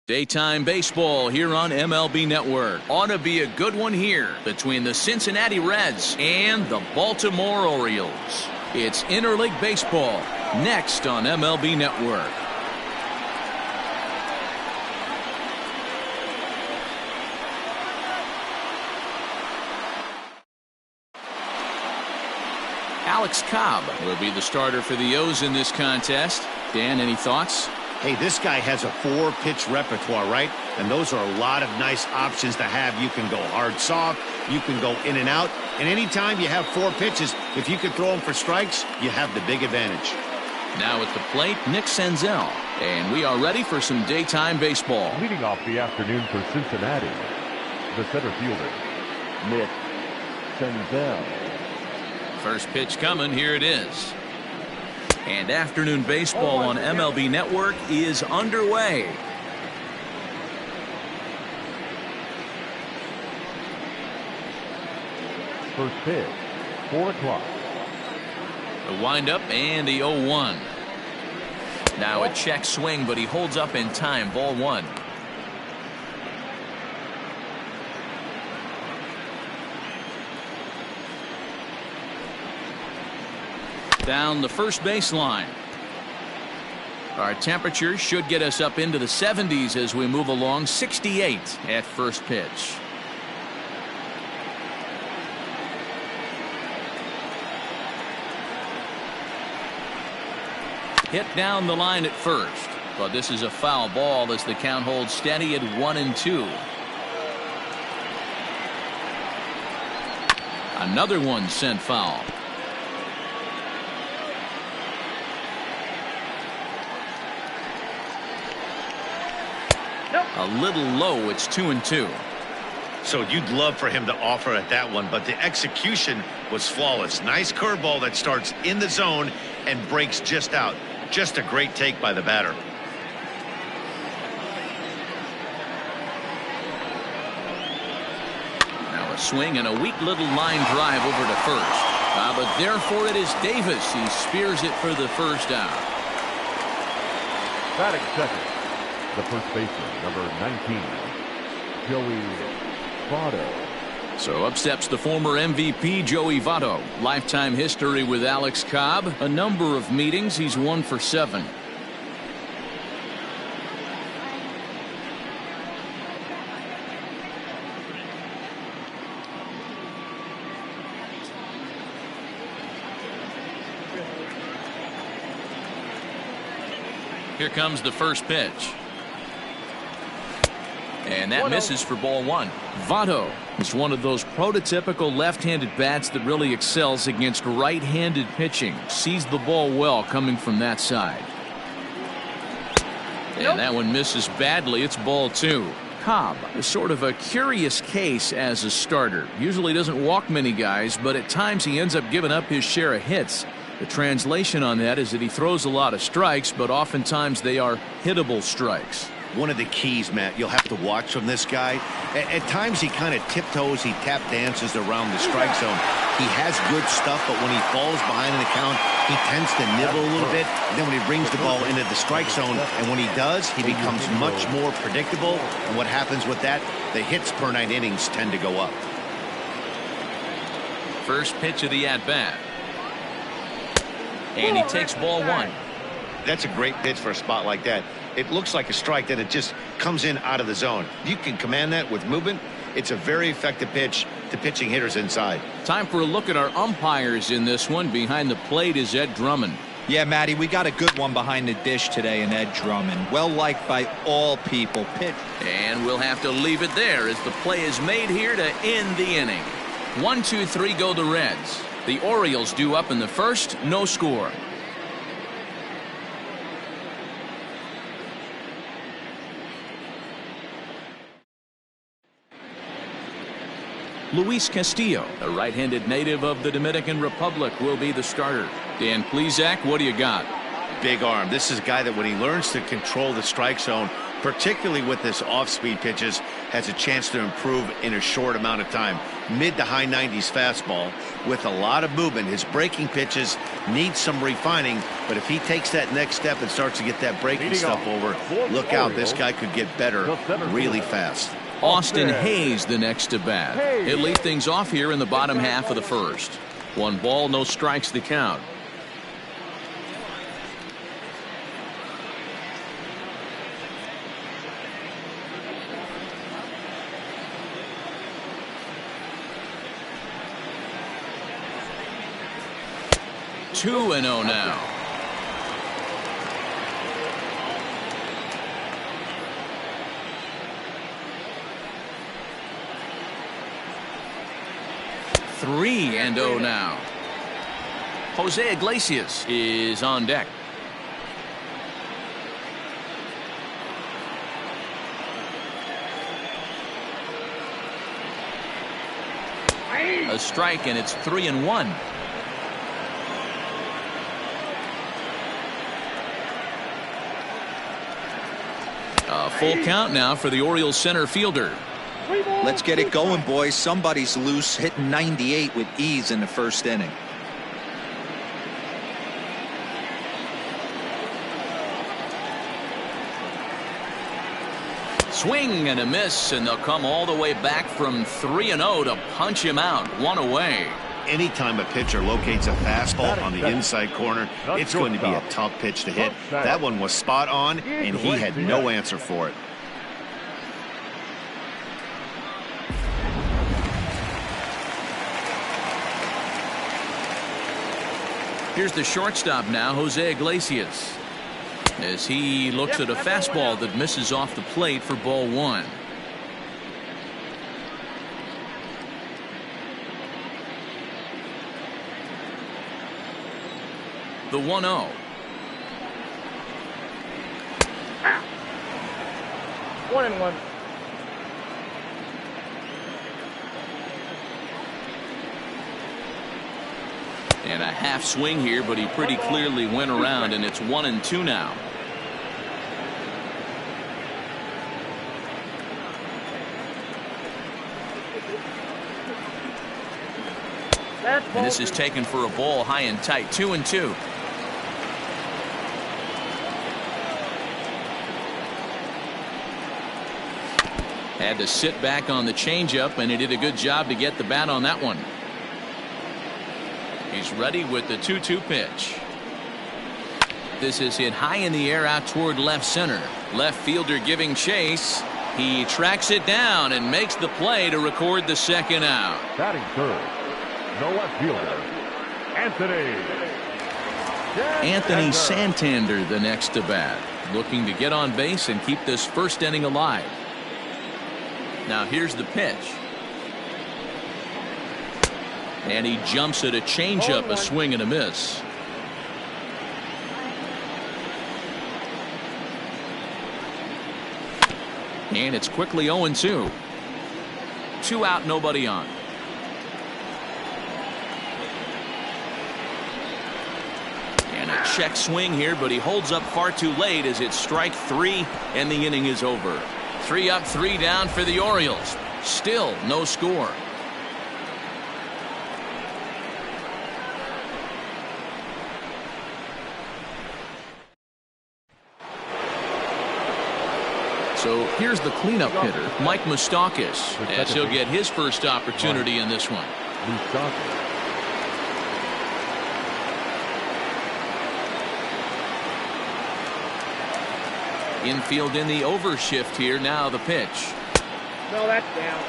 Daytime baseball here on MLB Network. Ought to be a good one here between the Cincinnati Reds and the Baltimore Orioles. It's interleague baseball next on MLB Network. Alex Cobb will be the starter for the O's in this contest. Dan, any thoughts? Hey, this guy has a 4-pitch repertoire, right? And those are a lot of nice options to have. You can go hard, soft. You can go in and out. And anytime you have 4 pitches, if you can throw them for strikes, you have the big advantage. Now at the plate, Nick Senzel. And we are ready for some daytime baseball. Leading off the afternoon for Cincinnati, the center fielder, Nick Senzel. First pitch coming. Here it is. And afternoon baseball on MLB Network is underway. First pitch, 4 o'clock. The windup and the 0-1. Now a check swing, but he holds up in time. Ball 1. Down the first baseline. Our temperature should get us up into the 70s as we move along. 68 at first pitch. Hit down the line at first, but this is a foul ball as the count holds steady at 1-2. Another one sent foul. A little low. It's 2-2. So you'd love for him to offer at that one, but the execution was flawless. Nice curveball that starts in the zone and breaks just out. Just a great take by the batter. Now a swing and a weak little line drive over to first. But therefore it is Davis. He spears it for the first out. Batting second, the first baseman, number 19, Joey Votto. So up steps the former MVP Joey Votto. Lifetime history with Alex Cobb. A number of meetings. He's 1 for 7. Here comes the first pitch. And that misses for ball 1. Votto is one of those prototypical left-handed bats that really excels against right-handed pitching. Sees the ball well coming from that side. And that one misses badly. It's ball 2. Cobb is sort of a curious case as a starter. Usually doesn't walk many guys, but at times he ends up giving up his share of hits. The translation on that is that he throws a lot of strikes, but oftentimes they are hittable strikes. One of the keys, Matt, you'll have to watch from this guy. At times he kind of tiptoes, he tap dances around the strike zone. He has good stuff, but when he falls behind in the count, he tends to nibble a little bit. And then when he brings the ball into the strike zone, and when he does, he becomes much more predictable. And what happens with that? The hits per 9 innings tend to go up. First pitch of the at-bat. And he takes ball 1. That's a great pitch for a spot like that. It looks like a strike, that it just comes in out of the zone. You can command that with movement. It's a very effective pitch to pitching hitters inside. Time for a look at our umpires in this one. Behind the plate is Ed Drummond. Yeah, Matty, we got a good one behind the dish today in Ed Drummond. Well liked by all people. Pitch. And we'll have to leave it there as the play is made here to end the inning. 1-2-3 go the Reds. The Orioles due up in the first. No score. Luis Castillo, a right-handed native of the Dominican Republic, will be the starter. Dan Plesac, what do you got? Big arm. This is a guy that when he learns to control the strike zone, particularly with his off-speed pitches, has a chance to improve in a short amount of time. Mid to high 90s fastball with a lot of movement. His breaking pitches need some refining, but if he takes that next step and starts to get that breaking stuff over, look out, this guy could get better really fast. Austin Hayes the next to bat. He'll lead things off here in the bottom half of the first. 1 ball, no strikes the count. Two and 0 now. Three and 0 now. Jose Iglesias is on deck. A strike, and it's 3-1. A full count now for the Orioles center fielder. Let's get it going, boys. Somebody's loose, hitting 98 with ease in the first inning. Swing and a miss, and they'll come all the way back from 3-0 to punch him out. 1 away. Anytime a pitcher locates a fastball on the inside corner, it's going to be a tough pitch to hit. That one was spot on, and he had no answer for it. Here's the shortstop now, Jose Iglesias, as he looks at a fastball that misses off the plate for ball 1. The 1-0. One and one. And a half swing here, but he pretty clearly went around, and it's 1-2 now. And this is taken for a ball high and tight. 2-2. Had to sit back on the changeup, and he did a good job to get the bat on that one. He's ready with the 2-2 pitch. This is hit high in the air out toward left center. Left fielder giving chase. He tracks it down and makes the play to record the second out. Batting third, the left fielder, Anthony Santander the next to bat, looking to get on base and keep this first inning alive. Now here's the pitch. And he jumps at a changeup, a swing and a miss. And it's quickly 0-2. 2 out, nobody on. And a check swing here, but he holds up far too late as it's strike 3 and the inning is over. 3 up, 3 down for the Orioles. Still no score. So here's the cleanup hitter, Mike Moustakas, as he'll get his first opportunity in this one. Infield in the overshift here. Now the pitch. No, that's down.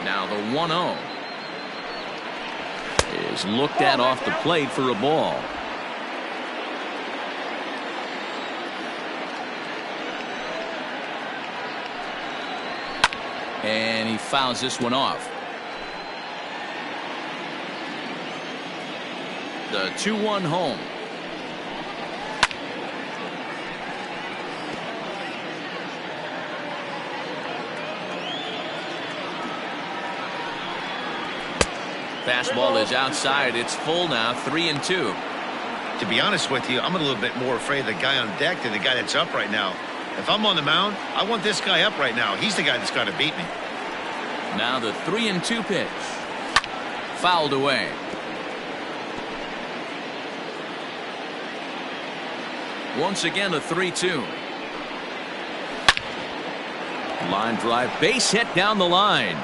Now the 1-0 is looked at off the plate for a ball. And he fouls this one off. The 2-1 home. Fastball is outside. It's full now. 3-2. To be honest with you, I'm a little bit more afraid of the guy on deck than the guy that's up right now. If I'm on the mound, I want this guy up right now. He's the guy that's got to beat me. Now the 3-2 pitch. Fouled away. Once again a 3-2. Line drive, base hit down the line.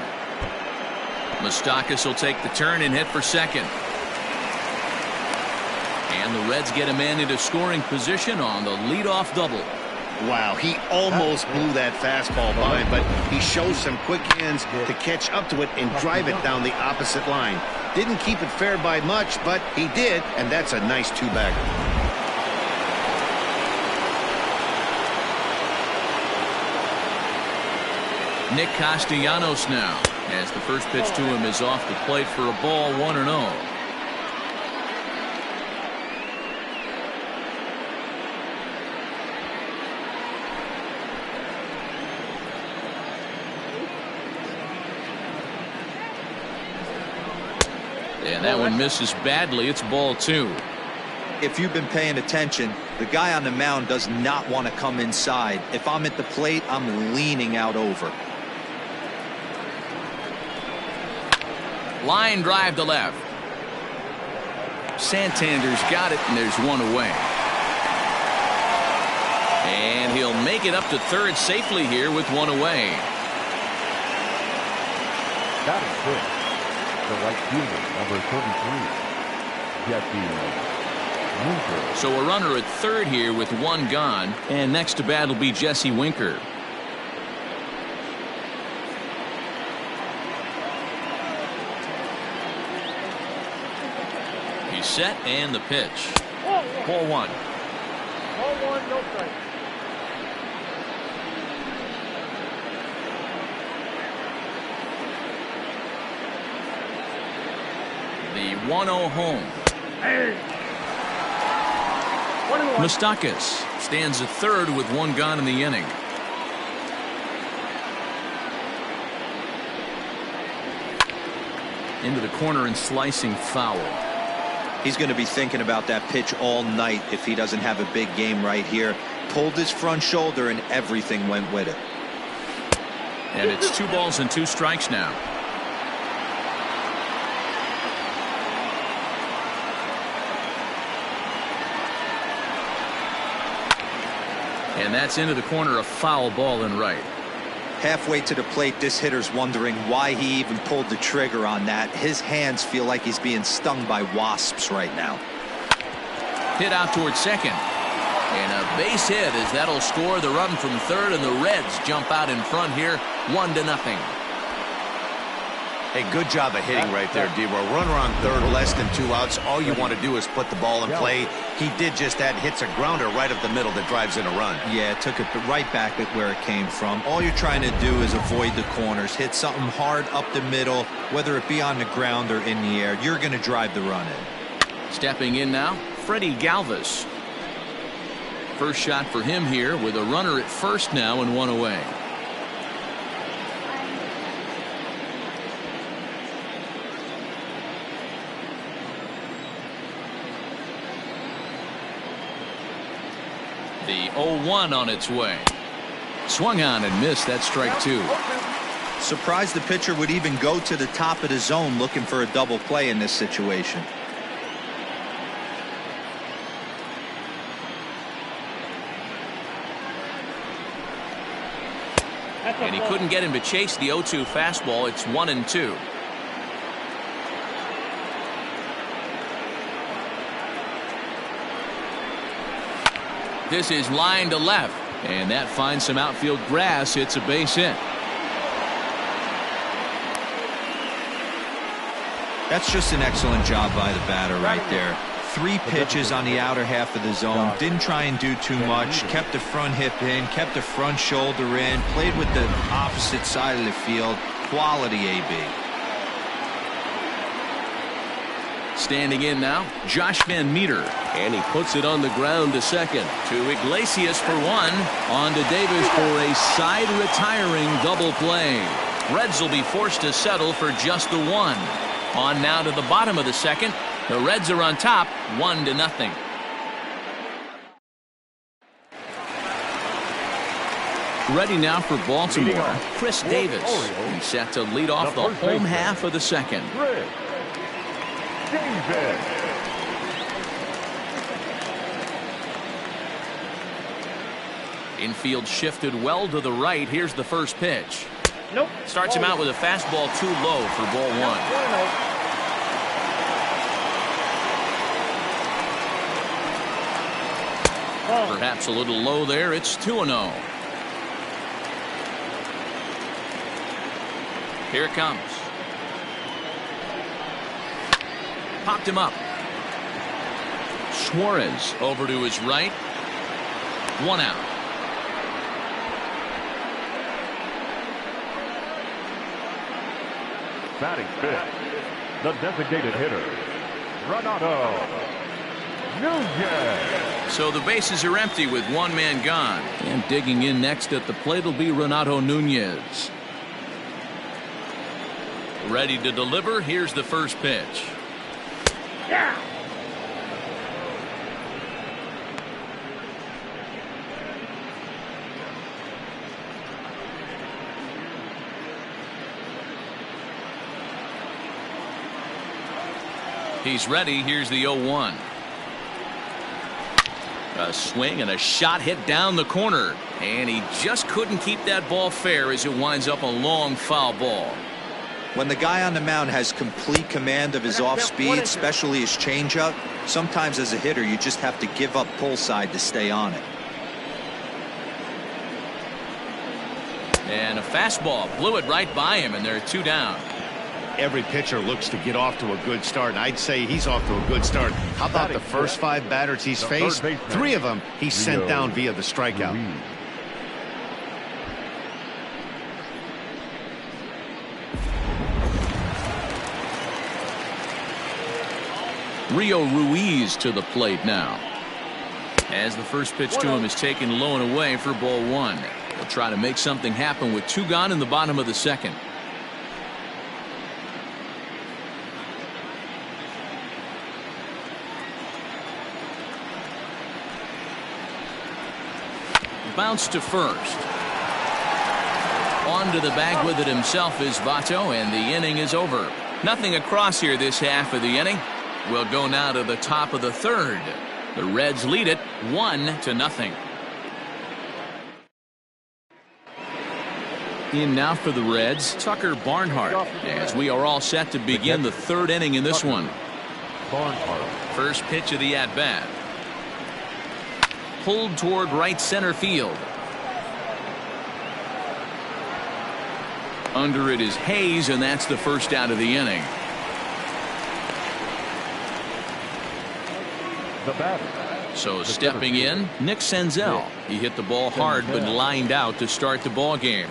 Moustakas will take the turn and hit for second. And the Reds get a man into scoring position on the leadoff double. Wow, he almost blew that fastball by him, but he shows some quick hands to catch up to it and drive it down the opposite line. Didn't keep it fair by much, but he did, and that's a nice two-bagger. Nick Castellanos now, as the first pitch to him is off the plate for a ball, 1-0. And that one misses badly. It's ball 2. If you've been paying attention, the guy on the mound does not want to come inside. If I'm at the plate, I'm leaning out over. Line drive to left. Santander's got it, and there's one away. And he'll make it up to third safely here with one away. That is good. The right fielder, number 33, Jesse Winker. So a runner at third here with one gone, and next to bat will be Jesse Winker. He's set, and the pitch. Ball 1. Ball 1, no strike. The 1-0 home. Hey. 1-1. Moustakas stands at third with one gone in the inning. Into the corner and slicing foul. He's going to be thinking about that pitch all night if he doesn't have a big game right here. Pulled his front shoulder and everything went with it. And it's 2 balls and 2 strikes now. And that's into the corner, a foul ball in right. Halfway to the plate, this hitter's wondering why he even pulled the trigger on that. His hands feel like he's being stung by wasps right now. Hit out towards second. And a base hit as that'll score the run from third, and the Reds jump out in front here 1-0. Hey, good job of hitting right there, Debo. Runner on third, less than 2 outs. All you want to do is put the ball in play. He did just that. Hits a grounder right up the middle that drives in a run. Yeah, took it right back at where it came from. All you're trying to do is avoid the corners. Hit something hard up the middle, whether it be on the ground or in the air. You're going to drive the run in. Stepping in now, Freddie Galvis. First shot for him here with a runner at first now and one away. The 0-1 on its way. Swung on and missed. That strike 2. Surprised the pitcher would even go to the top of the zone looking for a double play in this situation. And he couldn't get him to chase the 0-2 fastball. It's 1-2. This is line to left, and that finds some outfield grass. It's a base hit. That's just an excellent job by the batter right there. 3 pitches on the outer half of the zone. Didn't try and do too much. Kept the front hip in, kept the front shoulder in, played with the opposite side of the field. Quality AB. Standing in now, Josh Van Meter. And he puts it on the ground to second. To Iglesias for 1. On to Davis for a side retiring double play. Reds will be forced to settle for just the 1. On now to the bottom of the second. The Reds are on top 1-0. Ready now for Baltimore, Chris Davis. Orioles, He's set to lead off the first home baseman, half of the second. Chris Davis. Infield shifted well to the right. Here's the first pitch. Nope. Starts him out with a fastball too low for ball one. 1-0. Perhaps a little low there. It's 2-0. Here it comes. Popped him up. Suarez over to his right. 1 out. Batting fifth, the designated hitter, Renato Nunez. So the bases are empty with one man gone. And digging in next at the plate will be Renato Nunez. Ready to deliver. Here's the first pitch. Yeah. He's ready. Here's the 0-1. A swing and a shot hit down the corner. And he just couldn't keep that ball fair as it winds up a long foul ball. When the guy on the mound has complete command of his off speed, especially his changeup, sometimes as a hitter you just have to give up pull side to stay on it. And a fastball blew it right by him, and there are 2 down. Every pitcher looks to get off to a good start, and I'd say he's off to a good start. How about the first 5 batters he's faced? 3 of them he's sent down via the strikeout. Rio Ruiz to the plate now. As the first pitch to him is taken low and away for ball 1. He'll try to make something happen with 2 gone in the bottom of the second. Bounce to first. On to the bag with it himself is Votto, and the inning is over. Nothing across here this half of the inning. We'll go now to the top of the third. The Reds lead it 1-0. In now for the Reds, Tucker Barnhart, as we are all set to begin the third inning in this one. Barnhart. First pitch of the at-bat. Pulled toward right center field. Under it is Hayes, and that's the first out of the inning. The batter. So stepping in, Nick Senzel. He hit the ball hard but lined out to start the ball game.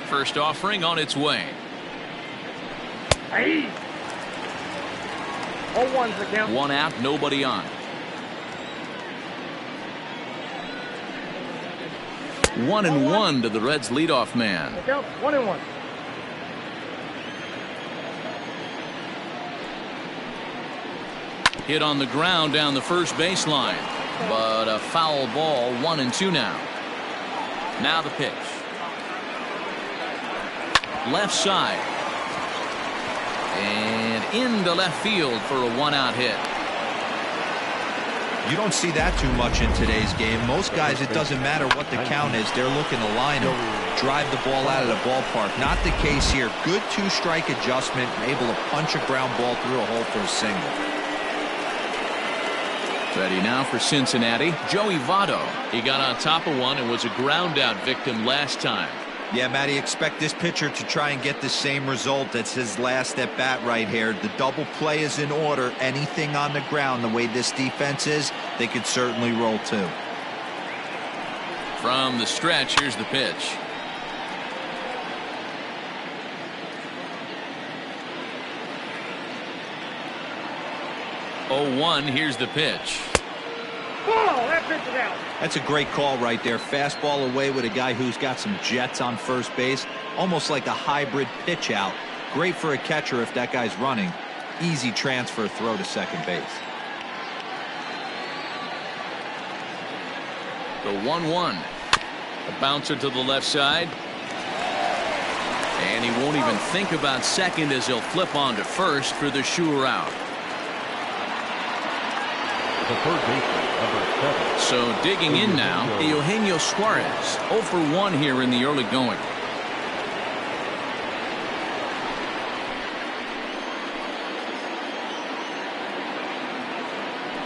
First offering on its way. Hey. 0-1's the count. 1 out, nobody on. 1-1 to the Reds leadoff man. The count 1-1. Hit on the ground down the first baseline, but a foul ball. 1-2 now. Now the pitch. Left side. And into left field for a 1-out hit. You don't see that too much in today's game. Most guys, it doesn't matter what the count is. They're looking to line him, drive the ball out of the ballpark. Not the case here. Good 2-strike adjustment, able to punch a ground ball through a hole for a single. Ready now for Cincinnati, Joey Votto. He got on top of one and was a ground out victim last time. Yeah, Matty, expect this pitcher to try and get the same result. That's his last at bat right here. The double play is in order. Anything on the ground, the way this defense is, they could certainly roll too. From the stretch, here's the pitch. Oh, 1, here's the pitch. Ball, that pitch is out. That's a great call right there. Fastball away with a guy who's got some jets on first base. Almost like a hybrid pitch out. Great for a catcher if that guy's running. Easy transfer throw to second base. The 1-1. A bouncer to the left side. And he won't even think about second as he'll flip on to first for the sure out. The third baseman, number 7. So digging in now, Eugenio Suarez, 0 for 1 here in the early going.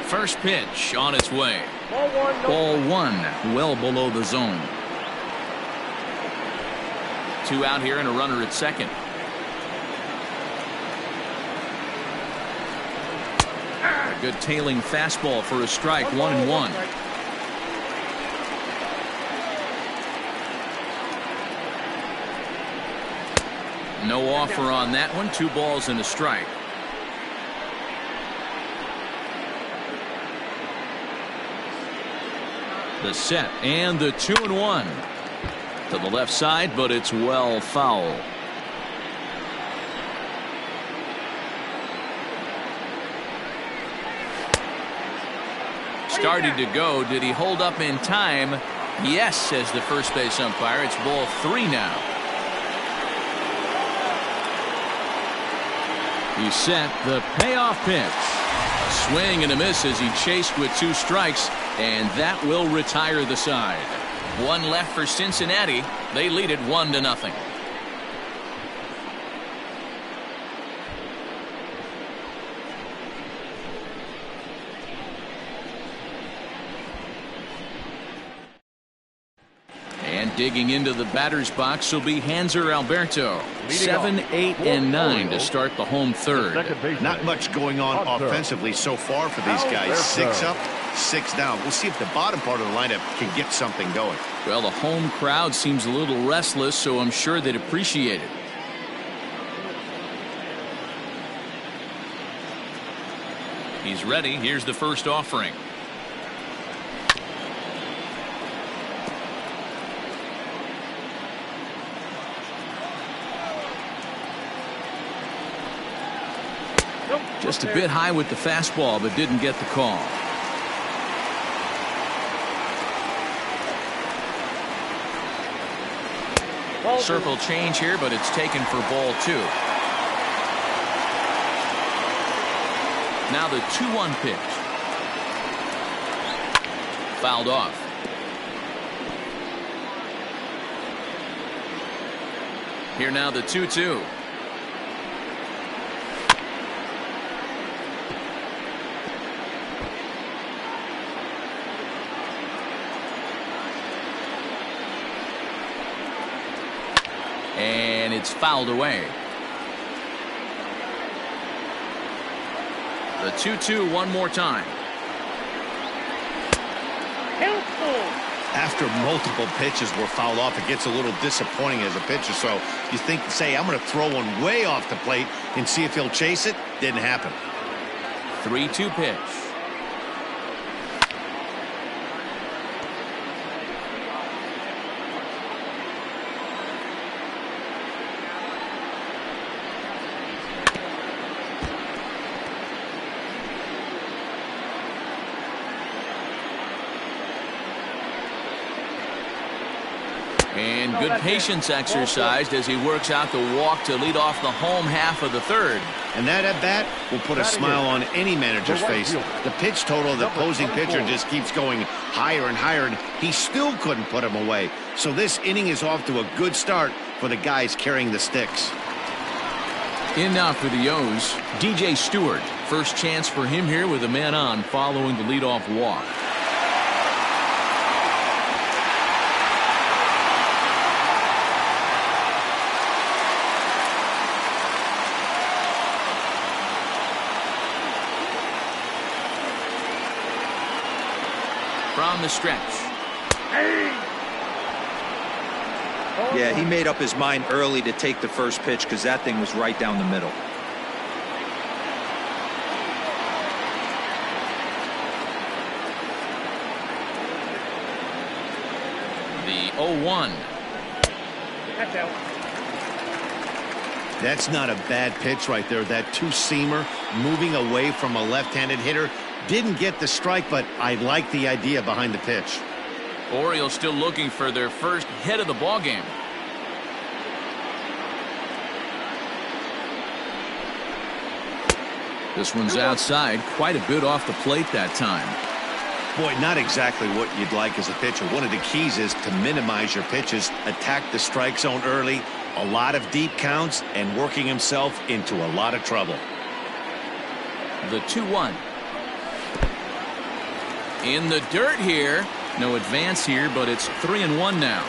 First pitch on its way. Ball one. No. Ball one, well below the zone. 2 out here and a runner at second. A good tailing fastball for a strike. 1-1. No offer on that one. 2 balls and a strike. The set and the 2-1 to the left side, but it's well foul. Started to go. Did he hold up in time? Yes, says the first base umpire. It's ball 3 now. He set the payoff pitch. A swing and a miss as he chased with 2 strikes, and that will retire the side. 1 left for Cincinnati. They lead it 1-0. And digging into the batter's box will be Hanser Alberto. 7, 8, and 9 to start the home third. Not much going on offensively so far for these guys. 6 up, 6 down. We'll see if the bottom part of the lineup can get something going. Well, the home crowd seems a little restless, so I'm sure they'd appreciate it. He's ready. Here's the first offering. Just a bit high with the fastball, but didn't get the call. Circle change here, but it's taken for ball 2. Now the 2-1 pitch. Fouled off. Here now the 2-2. And it's fouled away. The 2-2 one more time. After multiple pitches were fouled off, it gets a little disappointing as a pitcher. So you think, say, I'm going to throw one way off the plate and see if he'll chase it. Didn't happen. 3-2 pitch. And good patience exercised as he works out the walk to lead off the home half of the third. And that at bat will put a smile on any manager's face. The pitch total of the opposing pitcher just keeps going higher and higher, and he still couldn't put him away. So this inning is off to a good start for the guys carrying the sticks. In now for the O's, DJ Stewart. First chance for him here with a man on following the leadoff walk. From the stretch. Yeah, he made up his mind early to take the first pitch because that thing was right down the middle. The 0-1. That's out. That's not a bad pitch right there. That 2-seamer moving away from a left-handed hitter. Didn't get the strike, but I like the idea behind the pitch. Orioles still looking for their first hit of the ball game. This one's outside, quite a bit off the plate that time. Boy, not exactly what you'd like as a pitcher. One of the keys is to minimize your pitches, attack the strike zone early, a lot of deep counts, and working himself into a lot of trouble. The 2-1. In the dirt here. No advance here, but it's 3-1 now.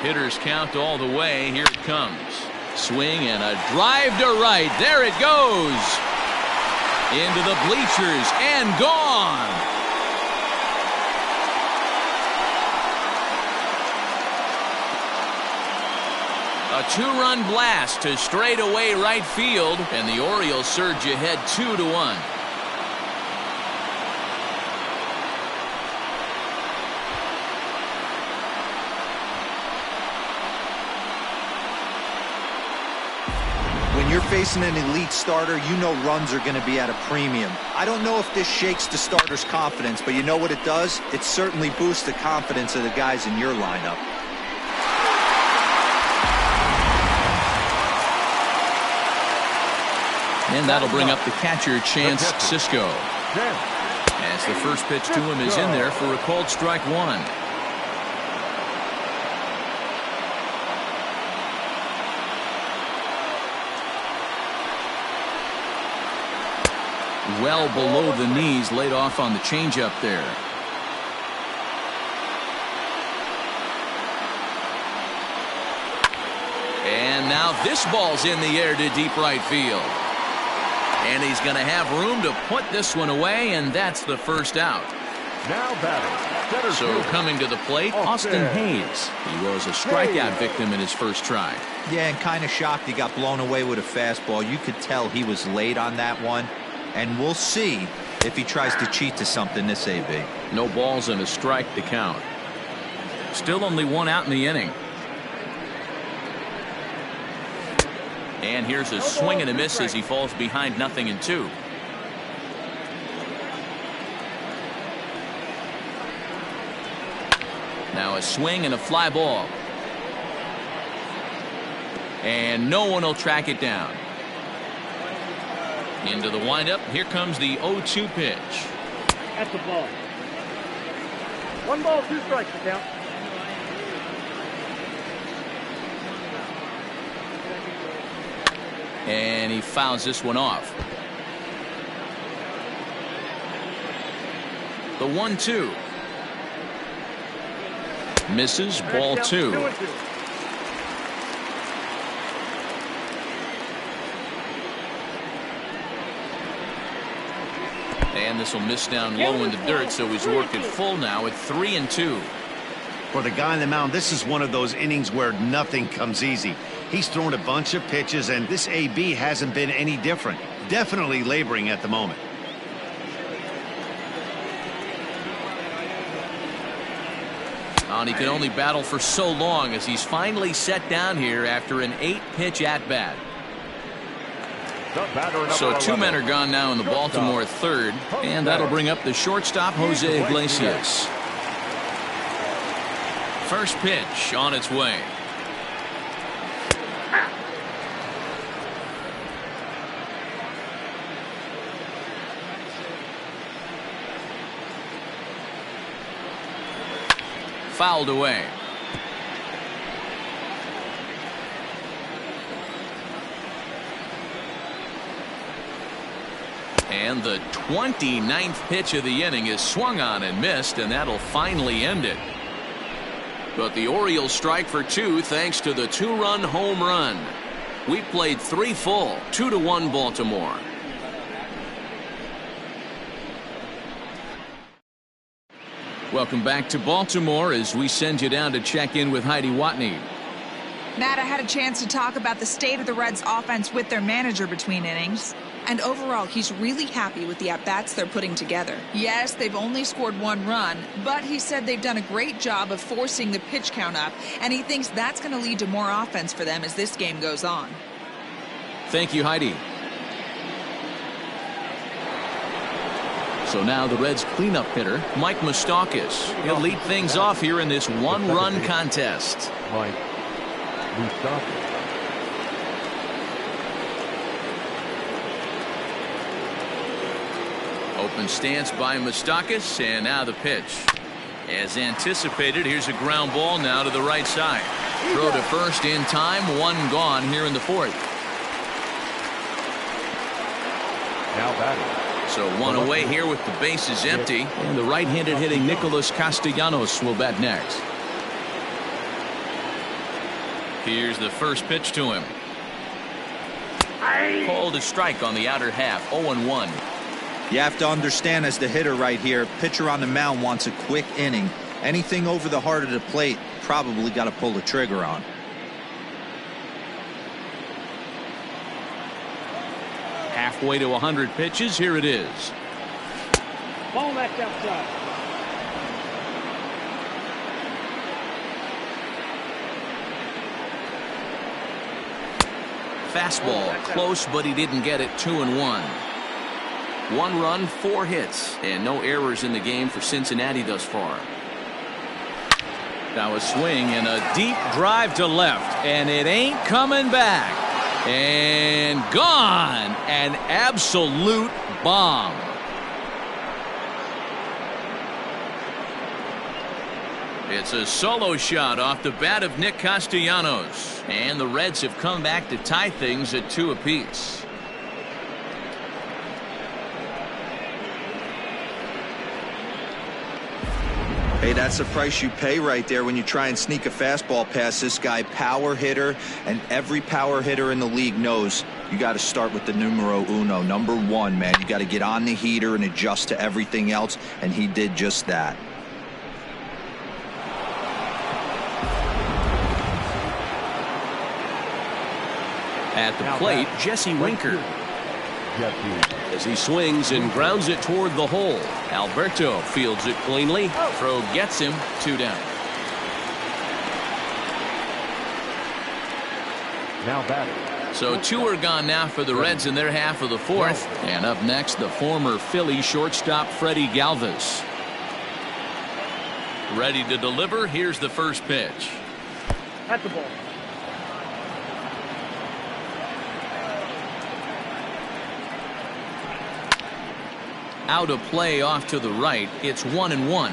Hitters count all the way. Here it comes. Swing and a drive to right. There it goes. Into the bleachers and gone. A 2-run blast to straightaway right field, and the Orioles surge ahead 2-1. When you're facing an elite starter, you know runs are going to be at a premium. I don't know if this shakes the starter's confidence, but you know what it does? It certainly boosts the confidence of the guys in your lineup. And that'll bring up the catcher, Chance Sisco. As the first pitch to him is in there for a called strike one. Well below the knees, laid off on the changeup there. And now this ball's in the air to deep right field. And he's going to have room to put this one away, and that's the first out. Now batting. So coming to the plate, Austin Hayes. He was a strikeout victim in his first try. Yeah, and kind of shocked he got blown away with a fastball. You could tell he was late on that one. And we'll see if he tries to cheat to something this AB. No balls and a strike to count. Still only one out in the inning. And here's a swing and a miss as he falls behind 0-2. Now a swing and a fly ball. And no one will track it down. Into the windup. Here comes the 0-2 pitch. That's the ball. 1 ball, 2 strikes to count. And he fouls this one off. The 1-2. Misses, ball 2. And this will miss down low in the dirt, so he's worked it full now at 3-2. For the guy on the mound, this is one of those innings where nothing comes easy. He's thrown a bunch of pitches, and this AB hasn't been any different. Definitely laboring at the moment. And he can only battle for so long as he's finally set down here after an 8-pitch at-bat. So 2 men are gone now in the Baltimore third, and that'll bring up the shortstop, Jose Iglesias. First pitch on its way. Fouled away. And the 29th pitch of the inning is swung on and missed, and that'll finally end it. But the Orioles strike for 2 thanks to the 2-run home run. We played 3 full, 2-1 Baltimore. Welcome back to Baltimore as we send you down to check in with Heidi Watney. Matt, I had a chance to talk about the state of the Reds offense with their manager between innings. And overall, he's really happy with the at-bats they're putting together. Yes, they've only scored 1 run, but he said they've done a great job of forcing the pitch count up, and he thinks that's going to lead to more offense for them as this game goes on. Thank you, Heidi. So now the Reds cleanup hitter, Mike Moustakas. He'll lead things off here in this one-run contest. Mike Moustakas. Open stance by Moustakas, and now the pitch. As anticipated, here's a ground ball now to the right side. Throw to first in time, one gone here in the fourth. Now batting. So one away here with the bases empty, and the right-handed hitting Nicholas Castellanos will bat next. Here's the first pitch to him. Called a strike on the outer half, 0-1. You have to understand, as the hitter right here, pitcher on the mound wants a quick inning. Anything over the heart of the plate, probably got to pull the trigger on. Halfway to 100 pitches, here it is. Ball back outside. Fastball, close, but he didn't get it. 2-1. 1 run, 4 hits, and no errors in the game for Cincinnati thus far. Now a swing and a deep drive to left, and it ain't coming back. And gone. An absolute bomb. It's a solo shot off the bat of Nick Castellanos, and the Reds have come back to tie things at 2 apiece. Hey, that's the price you pay right there when you try and sneak a fastball past this guy. Power hitter, and every power hitter in the league knows you got to start with the numero uno, number 1, man. You got to get on the heater and adjust to everything else, and he did just that. At the plate, Jesse Winker. As he swings and grounds it toward the hole. Alberto fields it cleanly. Throw gets him. 2 down. Now batting. So 2 are gone now for the Reds in their half of the fourth. And up next, the former Philly shortstop Freddie Galvis. Ready to deliver. Here's the first pitch. At the ball. Out of play off to the right. It's 1-1.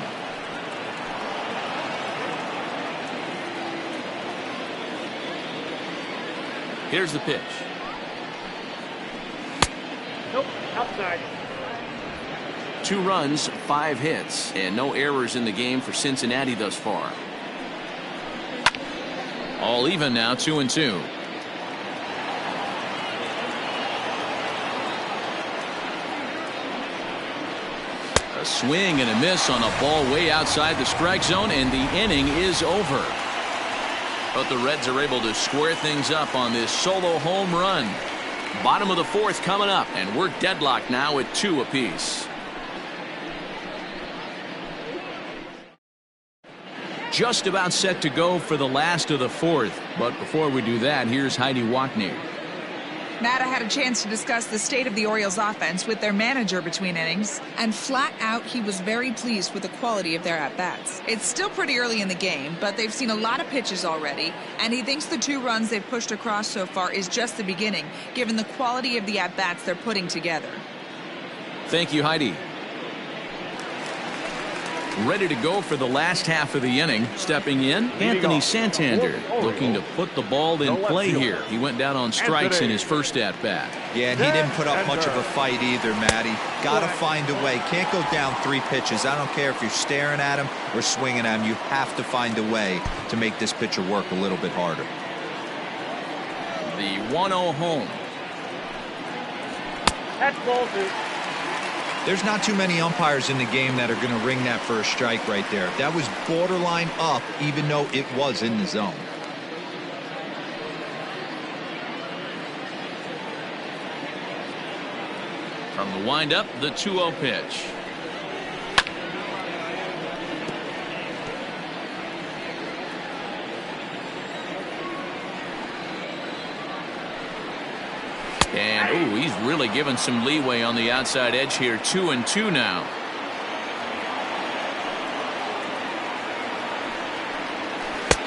Here's the pitch. Nope, outside. 2 runs, 5 hits, and no errors in the game for Cincinnati thus far. All even now, 2-2. A swing and a miss on a ball way outside the strike zone, and the inning is over. But the Reds are able to square things up on this solo home run. Bottom of the fourth coming up, and we're deadlocked now at 2 apiece. Just about set to go for the last of the fourth. But before we do that, here's Heidi Wackney. Matt, I had a chance to discuss the state of the Orioles offense with their manager between innings, and flat out he was very pleased with the quality of their at-bats. It's still pretty early in the game, but they've seen a lot of pitches already, and he thinks the 2 runs they've pushed across so far is just the beginning, given the quality of the at-bats they're putting together. Thank you, Heidi. Ready to go for the last half of the inning. Stepping in, Anthony Santander, looking to put the ball in play here. He went down on strikes in his first at-bat. Yeah, and he didn't put up much of a fight either, Matty. Got to find a way. Can't go down 3 pitches. I don't care if you're staring at him or swinging at him. You have to find a way to make this pitcher work a little bit harder. The 1-0 home. That's ball 2. There's not too many umpires in the game that are going to ring that first strike right there. That was borderline up, even though it was in the zone. From the windup, the 2-0 pitch. And, ooh, he's really given some leeway on the outside edge here. 2-2 now.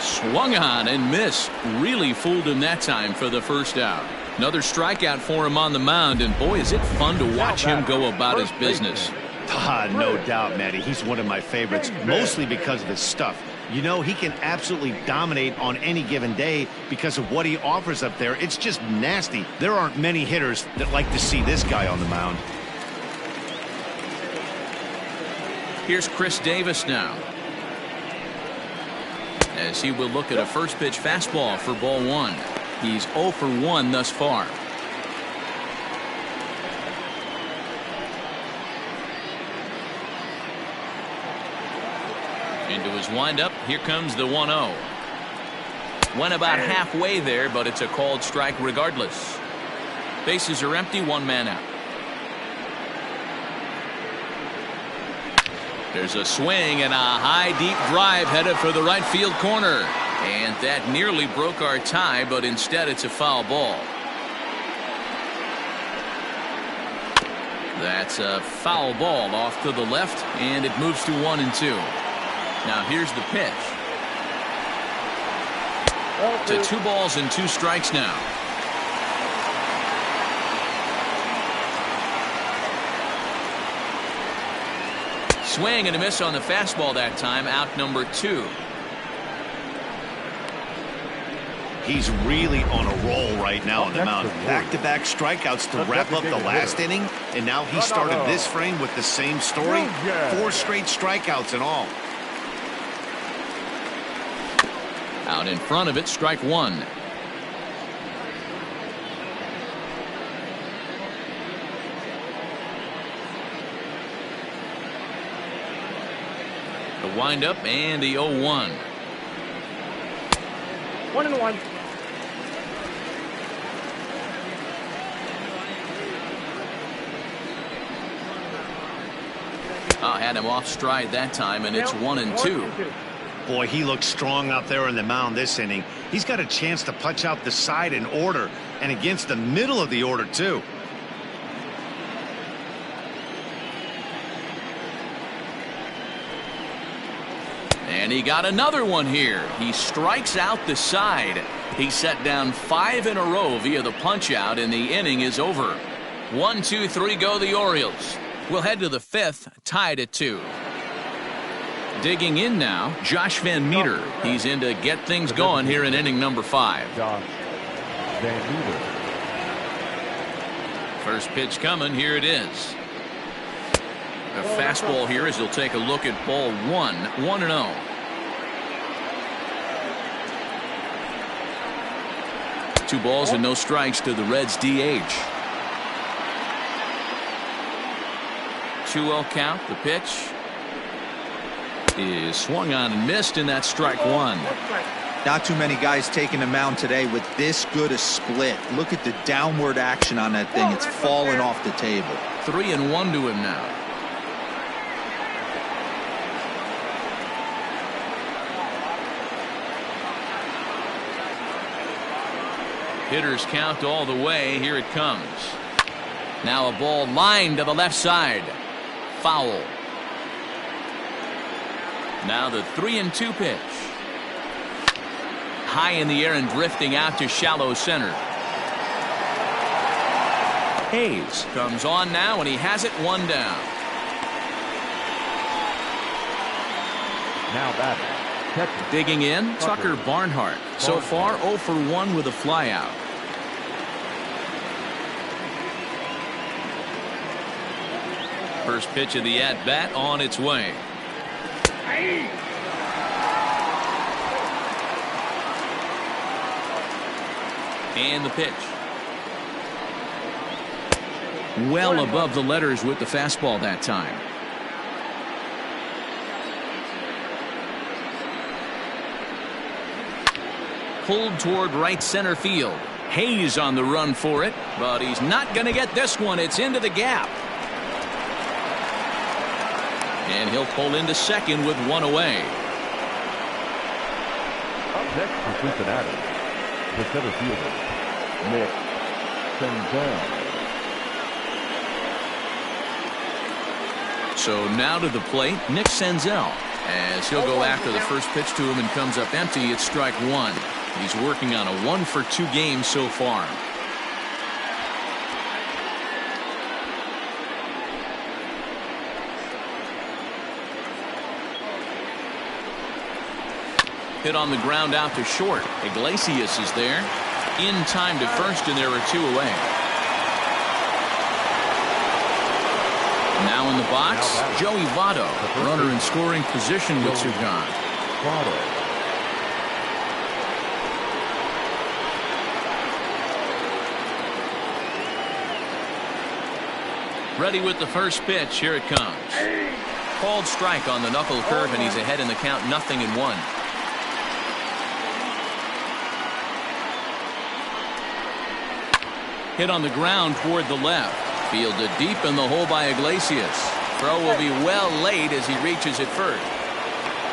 Swung on and missed. Really fooled him that time for the first out. Another strikeout for him on the mound, and boy, is it fun to watch him go about his business. No doubt, Matty. He's one of my favorites, mostly because of his stuff. You know, he can absolutely dominate on any given day because of what he offers up there. It's just nasty. There aren't many hitters that like to see this guy on the mound. Here's Chris Davis now, as he will look at a first pitch fastball for ball 1. He's 0 for 1 thus far. Into his windup. Here comes the 1-0. Went about halfway there, but it's a called strike regardless. Bases are empty, 1 man out. There's a swing and a high deep drive headed for the right field corner. And that nearly broke our tie, but instead it's a foul ball. That's a foul ball off to the left, and it moves to 1-2. Now here's the pitch. To 2 balls and 2 strikes now. Swing and a miss on the fastball that time. Out number 2. He's really on a roll right now on the mound. Back-to-back strikeouts to wrap up the last inning, and now he started this frame with the same story. 4 straight strikeouts in all. Out in front of it, strike 1. The windup and the 0-1. 1-1. Had him off stride that time, and it's 1-2. Boy, he looks strong out there on the mound this inning. He's got a chance to punch out the side in order, and against the middle of the order, too. And he got another one here. He strikes out the side. He set down 5 in a row via the punch out, and the inning is over. 1, 2, 3 go the Orioles. We'll head to the 5th, tied at 2. Digging in now, Josh Van Meter. He's in to get things going here in inning number 5. Josh Van Meter. First pitch coming. Here it is. A fastball here as he'll take a look at ball 1. 1-0. Two balls and no strikes to the Reds DH. 2-0 count. The pitch is swung on and missed, and that's strike 1. Not too many guys taking the mound today with this good a split. Look at the downward action on that thing. It's falling off the table. 3-1 to him now. Hitters count all the way. Here it comes. Now a ball lined to the left side. Foul. Now the 3-2 pitch. High in the air and drifting out to shallow center. Hayes comes on now, and he has it 1 down. Now batting. Digging in, Tucker Barnhart. So far 0 for 1 with a flyout. First pitch of the at-bat on its way. And the pitch. Well above the letters with the fastball that time. Pulled toward right center field. Hayes on the run for it, but he's not going to get this one. It's into the gap. And he'll pull into second with 1 away. Up next for Cincinnati, the center fielder, Nick Senzel. So now to the plate, Nick Senzel. As he'll go after the first pitch to him and comes up empty, it's strike one. He's working on a 1-for-2 game so far. Hit on the ground out to short. Iglesias is there. In time to first, and there are two away. Now in the box, Joey Votto. Runner in scoring position with two gone. Ready with the first pitch. Here it comes. Called strike on the knuckle curve, and he's ahead in the count, 0-1. Hit on the ground toward the left. Fielded deep in the hole by Iglesias. Throw will be well laid as he reaches it first.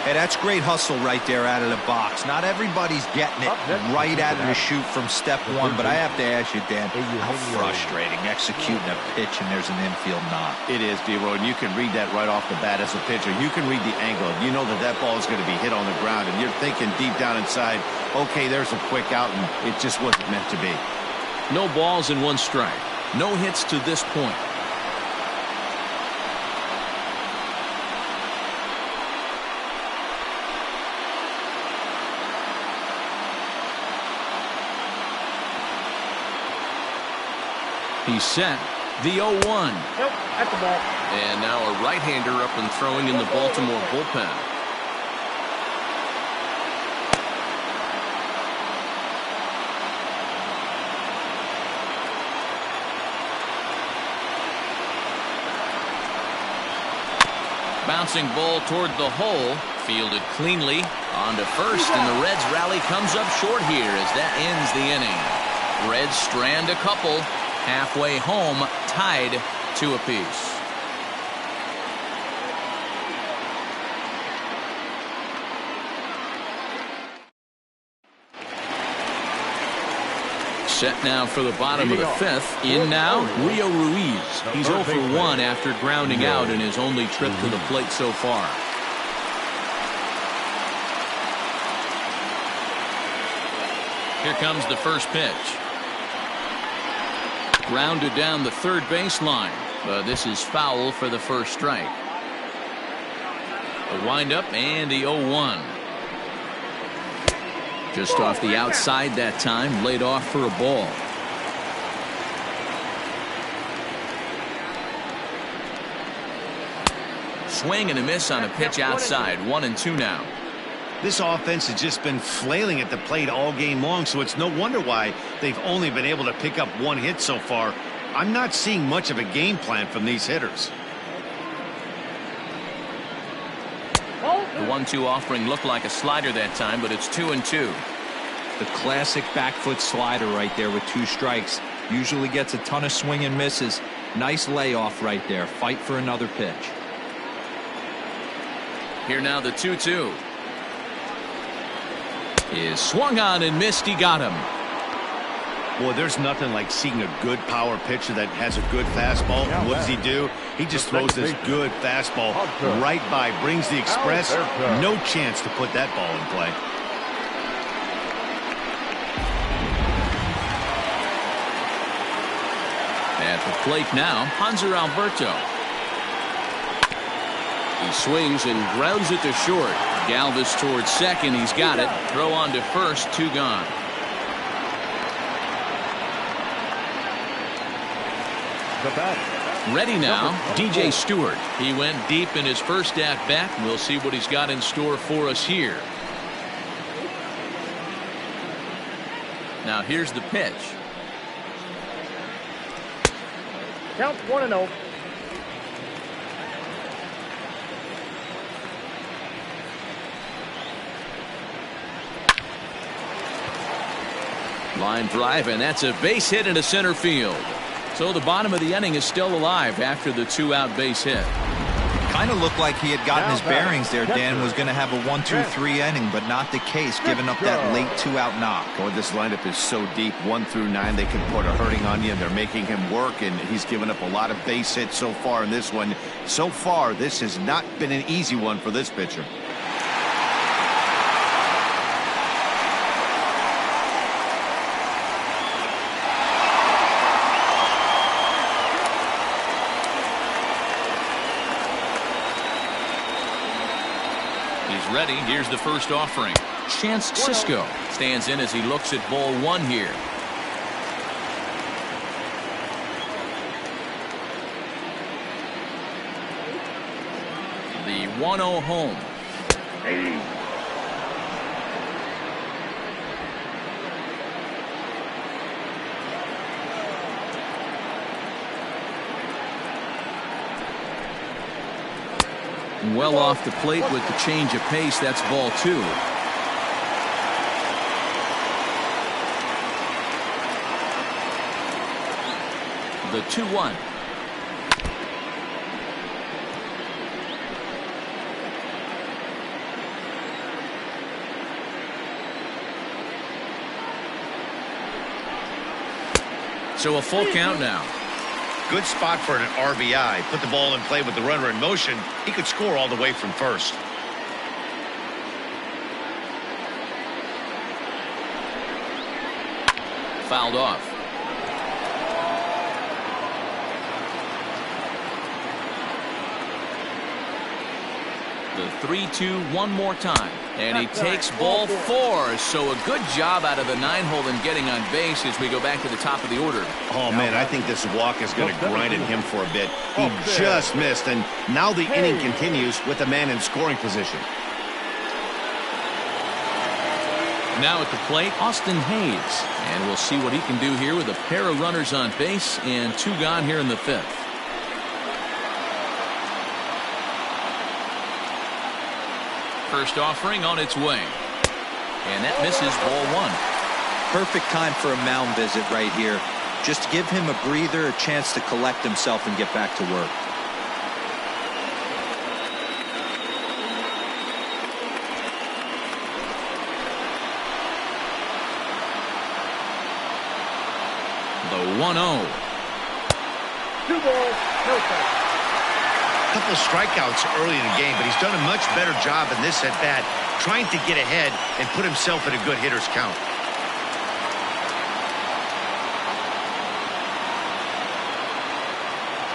Hey, that's great hustle right there out of the box. Not everybody's getting it right out of the chute from step one, but I have to ask you, Dan, how frustrating executing a pitch and there's an infield knock. It is, D-Roy, and you can read that right off the bat as a pitcher. You can read the angle. You know that that ball is going to be hit on the ground, and you're thinking deep down inside, okay, there's a quick out, and it just wasn't meant to be. No balls and one strike. No hits to this point. He's set. The 0-1. Nope, at the ball. And now a right-hander up and throwing in the Baltimore bullpen. Bouncing ball toward the hole. Fielded cleanly. On to first, and the Reds rally comes up short here as that ends the inning. Reds strand a couple. Halfway home, tied 2 apiece. Set now for the bottom of the 5th. In now, Rio Ruiz. He's 0 for 1 after grounding out in his only trip to the plate so far. Here comes the first pitch. Grounded down the third baseline. But this is foul for the first strike. A windup and the 0-1. Just off the outside that time, laid off for a ball. Swing and a miss on a pitch outside. 1-2 now. This offense has just been flailing at the plate all game long, so it's no wonder why they've only been able to pick up 1 hit so far. I'm not seeing much of a game plan from these hitters. The 1-2 offering looked like a slider that time, but it's 2-2. The classic back foot slider right there with 2 strikes. Usually gets a ton of swing and misses. Nice layoff right there. Fight for another pitch. Here now the 2-2. Is swung on and missed. He got him. Boy, there's nothing like seeing a good power pitcher that has a good fastball. And what does he do? He just throws this good fastball right by, brings the express. No chance to put that ball in play. At the plate now, Hanser Alberto. He swings and grounds it to short. Galvis towards second. He's got it. Throw on to first. 2 gone. Ready now, DJ Stewart. He went deep in his first at-bat. We'll see what he's got in store for us here. Now here's the pitch. Count 1-0. Line drive, and that's a base hit into center field. So the bottom of the inning is still alive after the 2-out base hit. Kind of looked like he had gotten his bearings there, Dan. Was going to have a 1-2-3 inning, but not the case, giving up that late 2-out knock. Oh, this lineup is so deep, 1 through 9, they can put a hurting on you, and they're making him work, and he's given up a lot of base hits so far in this one. So far, this has not been an easy one for this pitcher. Ready. Here's the first offering. Chance Cisco stands in as he looks at ball 1 here. The 1-0 home. Well off the plate with the change of pace. That's ball 2. The 2-1. So a full count now. Good spot for an RBI. Put the ball in play with the runner in motion. He could score all the way from first. Fouled off. The 3-2 one more time. And he takes ball 4. So a good job out of the 9-hole in getting on base as we go back to the top of the order. Oh, man, I think this walk is going to grind at him for a bit. He just missed, and now the inning continues with the man in scoring position. Now at the plate, Austin Hayes. And we'll see what he can do here with a pair of runners on base and 2 gone here in the 5th. First offering on its way. And that misses ball 1. Perfect time for a mound visit right here. Just give him a breather, a chance to collect himself and get back to work. The 1-0. 2 balls, no strikes. A couple of strikeouts early in the game, but he's done a much better job in this at bat, trying to get ahead and put himself in a good hitter's count.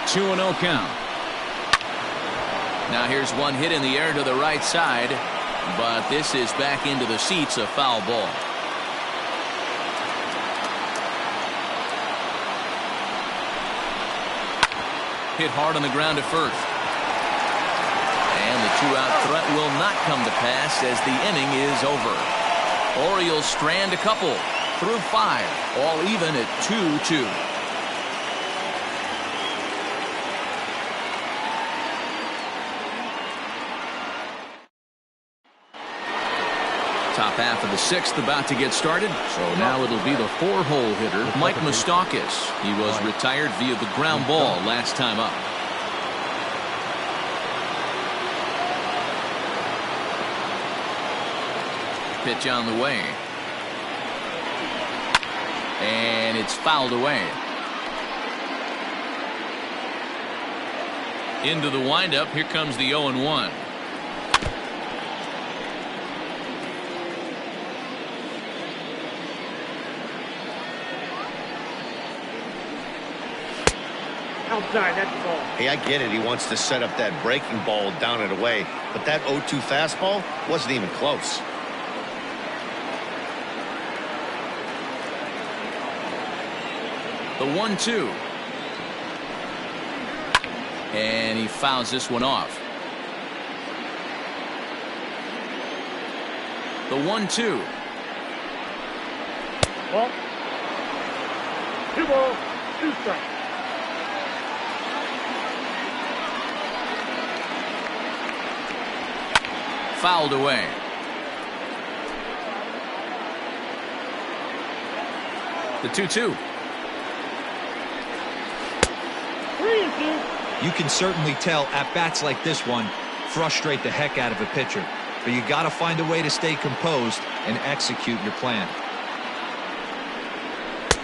Two 2-0 count. Now here's one hit in the air to the right side, but this is back into the seats, a foul ball. Hit hard on the ground to first. And the 2-out threat will not come to pass as the inning is over. Orioles strand a couple through 5, all even at 2-2. Top half of the 6th about to get started. So now it'll be the 4-hole hitter, Mike Moustakas. He was retired via the ground ball last time up. Pitch on the way. And it's fouled away. Into the windup. Here comes the 0-1. Outside, that's the ball. Hey, I get it. He wants to set up that breaking ball down and away, but that 0-2 fastball wasn't even close. The 1-2. And he fouls this one off. The 1-2. Ball. 2 balls, 2 strikes. Fouled away. The 2-2. 3-2. You can certainly tell at-bats like this one frustrate the heck out of a pitcher. But you got to find a way to stay composed and execute your plan.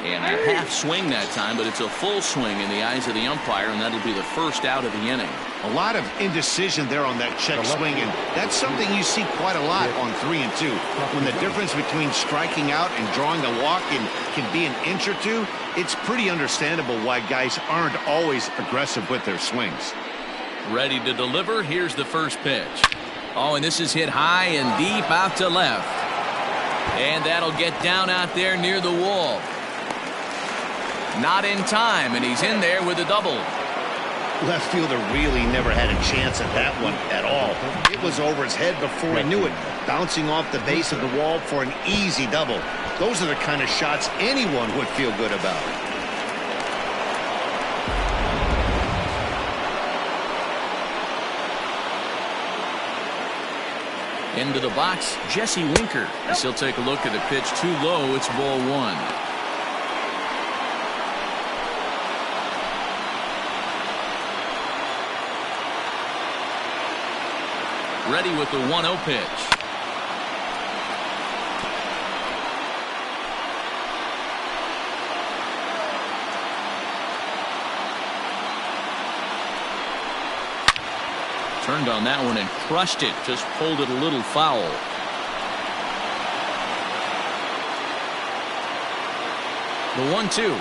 And a half swing that time, but it's a full swing in the eyes of the umpire, and that'll be the first out of the inning. A lot of indecision there on that check swing, and that's something you see quite a lot on 3 and 2. When the difference between striking out and drawing a walk can be an inch or two, it's pretty understandable why guys aren't always aggressive with their swings. Ready to deliver. Here's the first pitch. Oh, and this is hit high and deep out to left. And that'll get down out there near the wall. Not in time, and he's in there with a double. Left fielder really never had a chance at that one at all. It was over his head before he knew it, bouncing off the base of the wall for an easy double. Those are the kind of shots anyone would feel good about. Into the box, Jesse Winker. As he'll take a look at the pitch too low. It's ball 1. Ready with the 1-0 pitch. Turned on that one and crushed it. Just pulled it a little foul. The 1-2.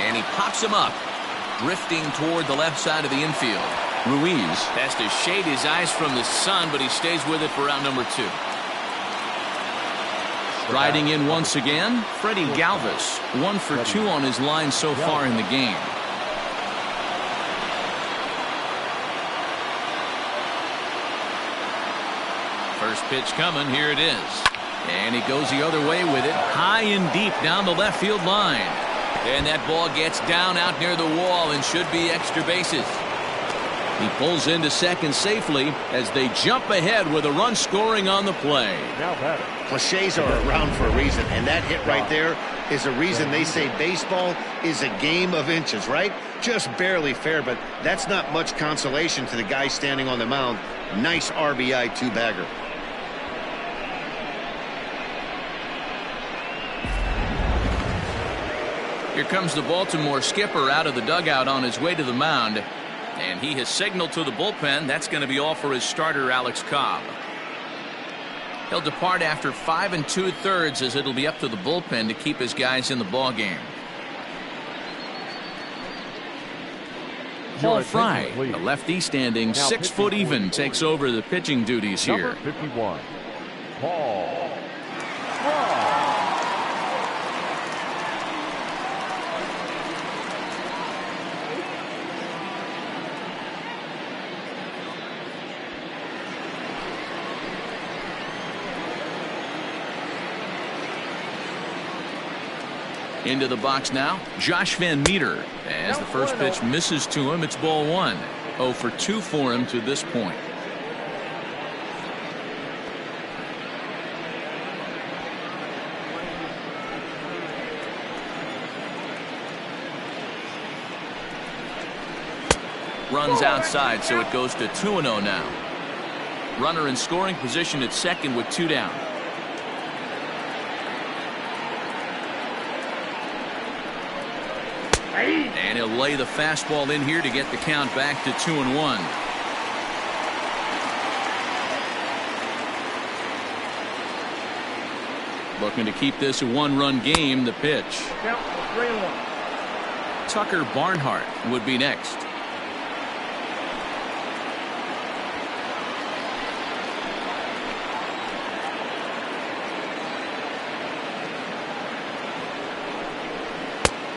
And he pops him up. Drifting toward the left side of the infield. Ruiz has to shade his eyes from the sun, but he stays with it for out number 2. Striding in once again, Freddie Galvis. 1 for 2 on his line so far in the game. First pitch coming. Here it is. And he goes the other way with it. High and deep down the left field line. And that ball gets down out near the wall and should be extra bases. He pulls into second safely as they jump ahead with a run scoring on the play. Cliches are around for a reason, and that hit right there is the reason they say baseball is a game of inches, right? Just barely fair, but that's not much consolation to the guy standing on the mound. Nice RBI two-bagger. Here comes the Baltimore skipper out of the dugout on his way to the mound. And he has signaled to the bullpen. That's going to be all for his starter, Alex Cobb. He'll depart after 5 2/3 as it'll be up to the bullpen to keep his guys in the ballgame. Paul Fry, a lefty standing 6 foot even, takes over the pitching duties here. Number 51, Paul Fry. Into the box now, Josh Van Meter. As the first pitch misses to him, it's ball 1. 0 for 2 for him to this point. Runs outside, so it goes to 2-0 now. Runner in scoring position at second with 2 down. And he'll lay the fastball in here to get the count back to 2-1. Looking to keep this a 1-run game. The pitch. Count 3-1. Tucker Barnhart would be next.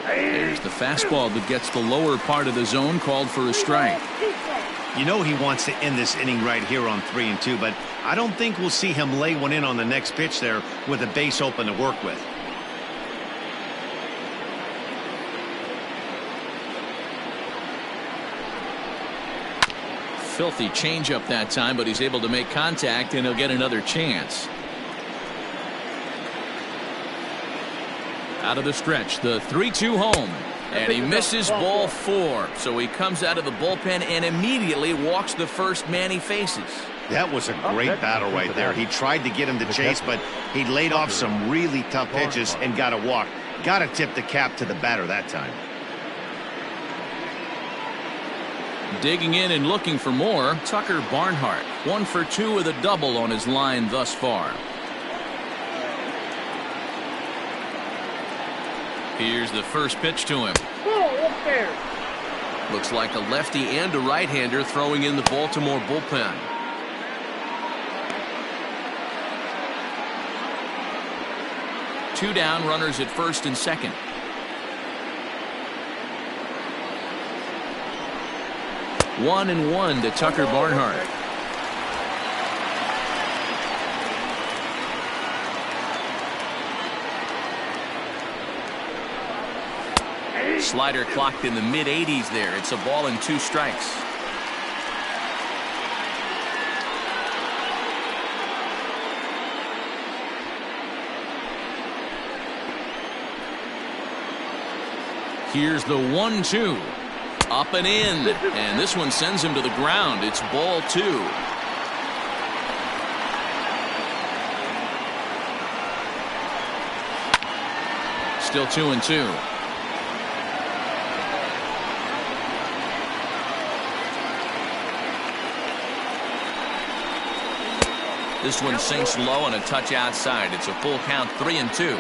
There's the fastball that gets the lower part of the zone, called for a strike. You know he wants to end this inning right here on 3 and 2, but I don't think we'll see him lay one in on the next pitch there with a base open to work with. Filthy changeup that time, but he's able to make contact, and he'll get another chance. Out of the stretch, the 3-2 home. And he misses ball 4. So he comes out of the bullpen and immediately walks the first man he faces. That was a great battle right there. He tried to get him to chase, but he laid off some really tough pitches and got a walk. Got to tip the cap to the batter that time. Digging in and looking for more, Tucker Barnhart. 1 for 2 with a double on his line thus far. Here's the first pitch to him. Looks like a lefty and a right-hander throwing in the Baltimore bullpen. Two down, runners at first and second. One and one to Tucker Barnhart. Slider clocked in the mid-80s there. It's a ball and 2 strikes. Here's the 1-2. Up and in. And this one sends him to the ground. It's ball 2. Still 2-2. This one sinks low and a touch outside. It's a full count, 3-2.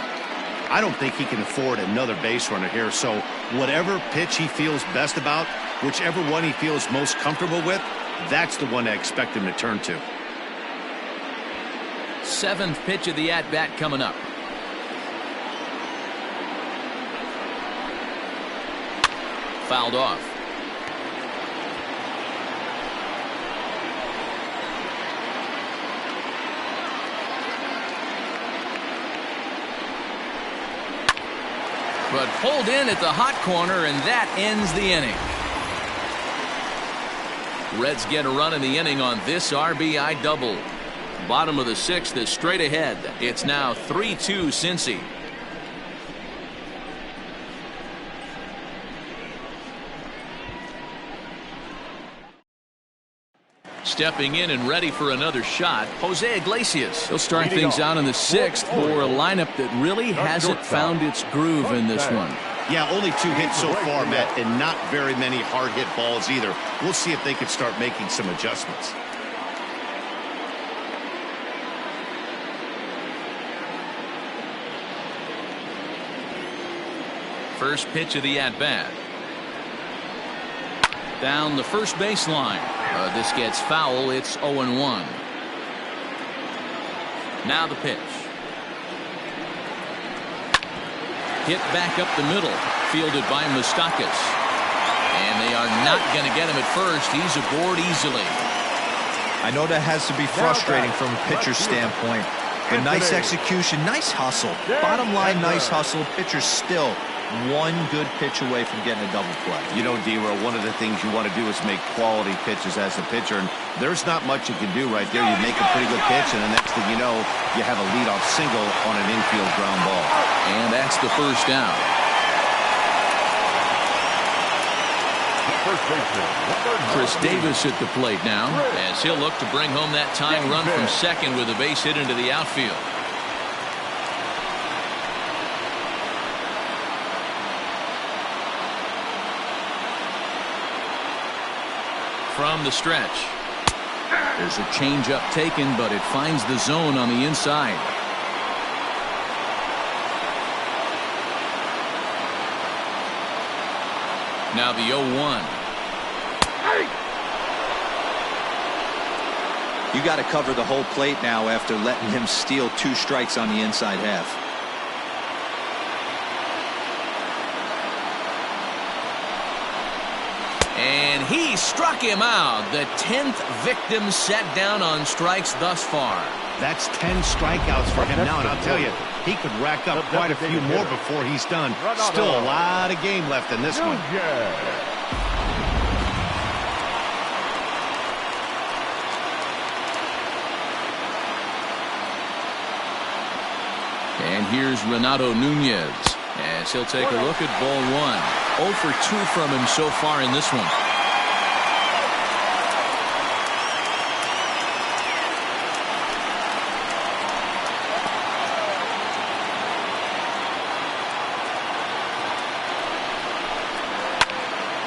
I don't think he can afford another base runner here, so whatever pitch he feels best about, whichever one he feels most comfortable with, that's the one I expect him to turn to. 7th pitch of the at-bat coming up. Fouled off. But pulled in at the hot corner, and that ends the inning. Reds get a run in the inning on this RBI double. Bottom of the 6th is straight ahead. It's now 3-2 Cincy. Stepping in and ready for another shot, Jose Iglesias. He'll start things out in the 6th for a lineup that really hasn't found its groove in this one. Yeah, only 2 hits so far, Matt, and not very many hard hit balls either. We'll see if they can start making some adjustments. First pitch of the at-bat. Down the first baseline. This gets foul. It's 0-1. Now the pitch. Hit back up the middle. Fielded by Moustakas. And they are not going to get him at first. He's aboard easily. I know that has to be frustrating from a pitcher's standpoint. But nice execution, nice hustle. Bottom line, nice hustle. Pitcher's still one good pitch away from getting a double play. You know, D-Row, one of the things you want to do is make quality pitches as a pitcher, and there's not much you can do right there. You make a pretty good pitch, and the next thing you know, you have a leadoff single on an infield ground ball. And that's the first down. Chris Davis at the plate now, as he'll look to bring home that tying run from second with a base hit into the outfield. From the stretch. There's a changeup taken, but it finds the zone on the inside. Now the 0-1. You got to cover the whole plate now after letting him steal 2 strikes on the inside half. And he struck him out. The 10th victim set down on strikes thus far. That's 10 strikeouts for him now, and I'll tell you, he could rack up quite a few more before he's done. Still a lot of game left in this one. And here's Renato Nunez. As he'll take a look at ball one. 0 for 2 from him so far in this one.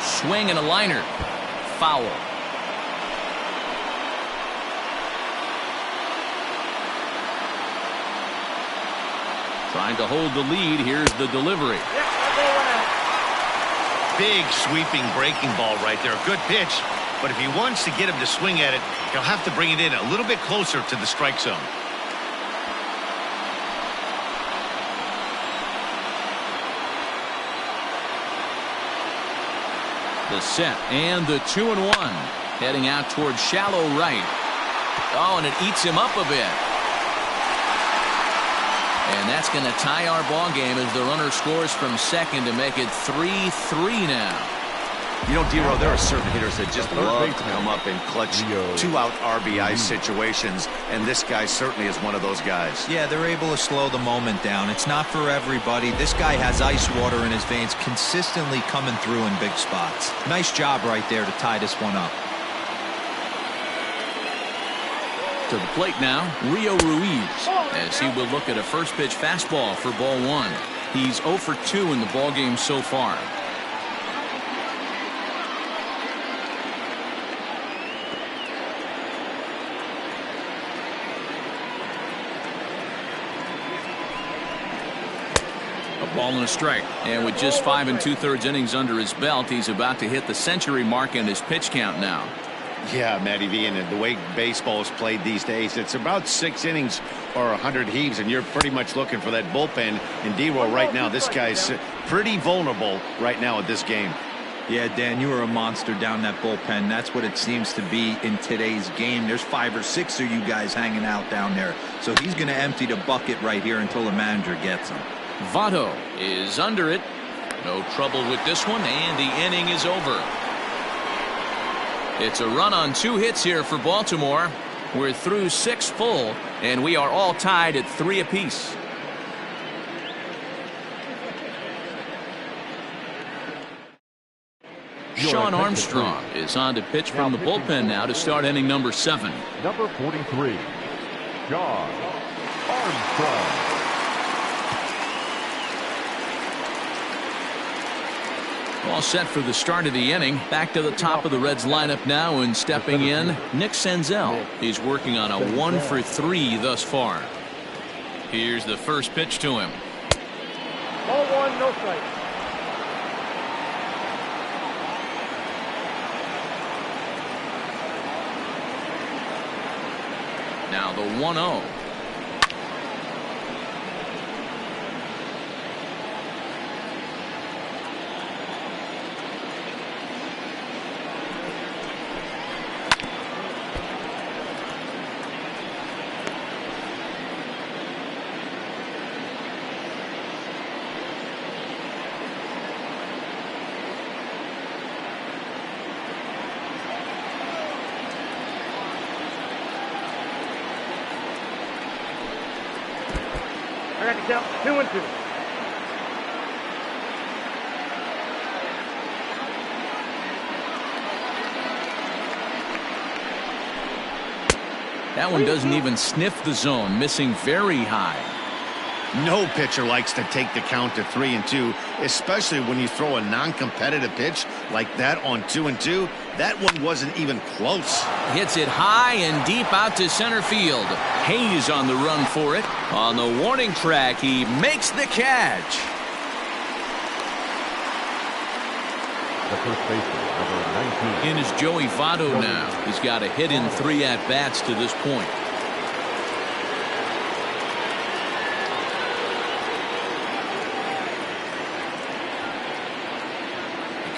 Swing and a liner. Foul. Trying to hold the lead. Here's the delivery. Big sweeping breaking ball right there. A good pitch. But if he wants to get him to swing at it, he'll have to bring it in a little bit closer to the strike zone. The set and the 2-1. Heading out towards shallow right. Oh, and it eats him up a bit. And that's going to tie our ball game as the runner scores from second to make it 3-3 now. You know, D-Row, there are certain hitters that just love to come up and clutch two-out RBI situations, and this guy certainly is one of those guys. Yeah, they're able to slow the moment down. It's not for everybody. This guy has ice water in his veins, consistently coming through in big spots. Nice job right there to tie this one up. To the plate now, Rio Ruiz, as he will look at a first pitch fastball for ball one. He's 0 for 2 in the ball game so far. A ball and a strike. And with just 5 2/3 innings under his belt, he's about to hit the century mark in his pitch count now. Yeah, Matty V, and the way baseball is played these days, it's about 6 innings or 100 heaves, and you're pretty much looking for that bullpen. And D-Row right now, this guy's pretty vulnerable right now at this game. Yeah, Dan, you are a monster down that bullpen. That's what it seems to be in today's game. There's 5 or 6 of you guys hanging out down there. So he's going to empty the bucket right here until the manager gets him. Votto is under it. No trouble with this one, and the inning is over. It's a run on 2 hits here for Baltimore. We're through 6 full, and we are all tied at 3 apiece. Sean Armstrong is on to pitch from the bullpen now to start inning number 7. Number 43, Sean Armstrong. All set for the start of the inning. Back to the top of the Reds lineup now, and stepping in, Nick Senzel. He's working on a 1 for 3 thus far. Here's the first pitch to him. Ball 1, no strike. Now the 1-0. I got to count 2 and 2. That one doesn't even sniff the zone, missing very high. No pitcher likes to take the count to 3 and 2, especially when you throw a non-competitive pitch like that on 2 and 2. That one wasn't even close. Hits it high and deep out to center field. Hayes on the run for it. On the warning track, he makes the catch. The first baseman, number 19. In is Joey Votto now. He's got a hit in 3 at-bats to this point.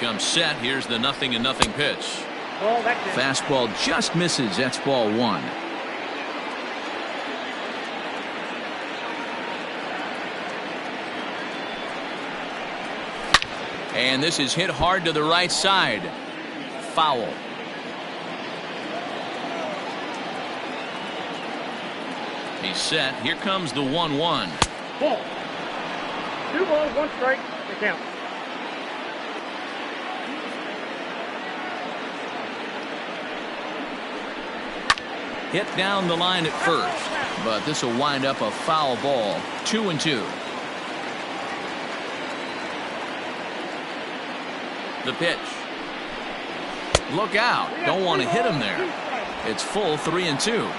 Comes set. Here's the 0-0 pitch. Ball, that's it. Fastball just misses. That's ball 1. And this is hit hard to the right side. Foul. He's set. Here comes the 1-1. Ball. 2 balls, 1 strike, the count. Hit down the line at first, but this will wind up a foul ball. 2-2. The pitch. Look out. Don't want to hit him there. It's full 3-2.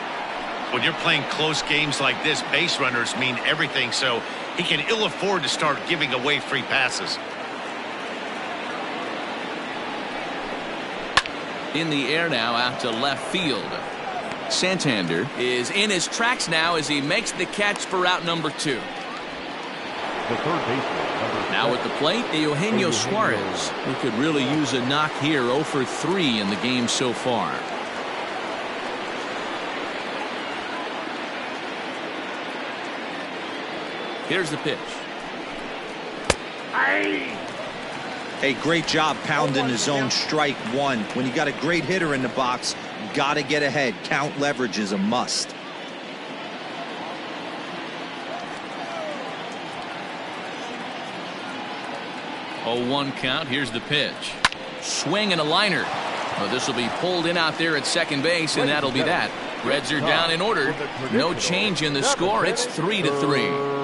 When you're playing close games like this, base runners mean everything, so he can ill afford to start giving away free passes. In the air now out to left field. Santander is in his tracks now as he makes the catch for out number 2. The third baseman, Now at the plate, Eugenio Suarez, who could really use a knock here. 0 for 3 in the game so far. Here's the pitch. Hey, great job pounding the zone. Strike 1. When you got a great hitter in the box, got to get ahead. Count leverage is a must. Oh, 1 count. Here's the pitch. Swing and a liner. Well, this will be pulled in out there at second base, and that'll be that. Reds are down in order. No change in the score. It's 3-3.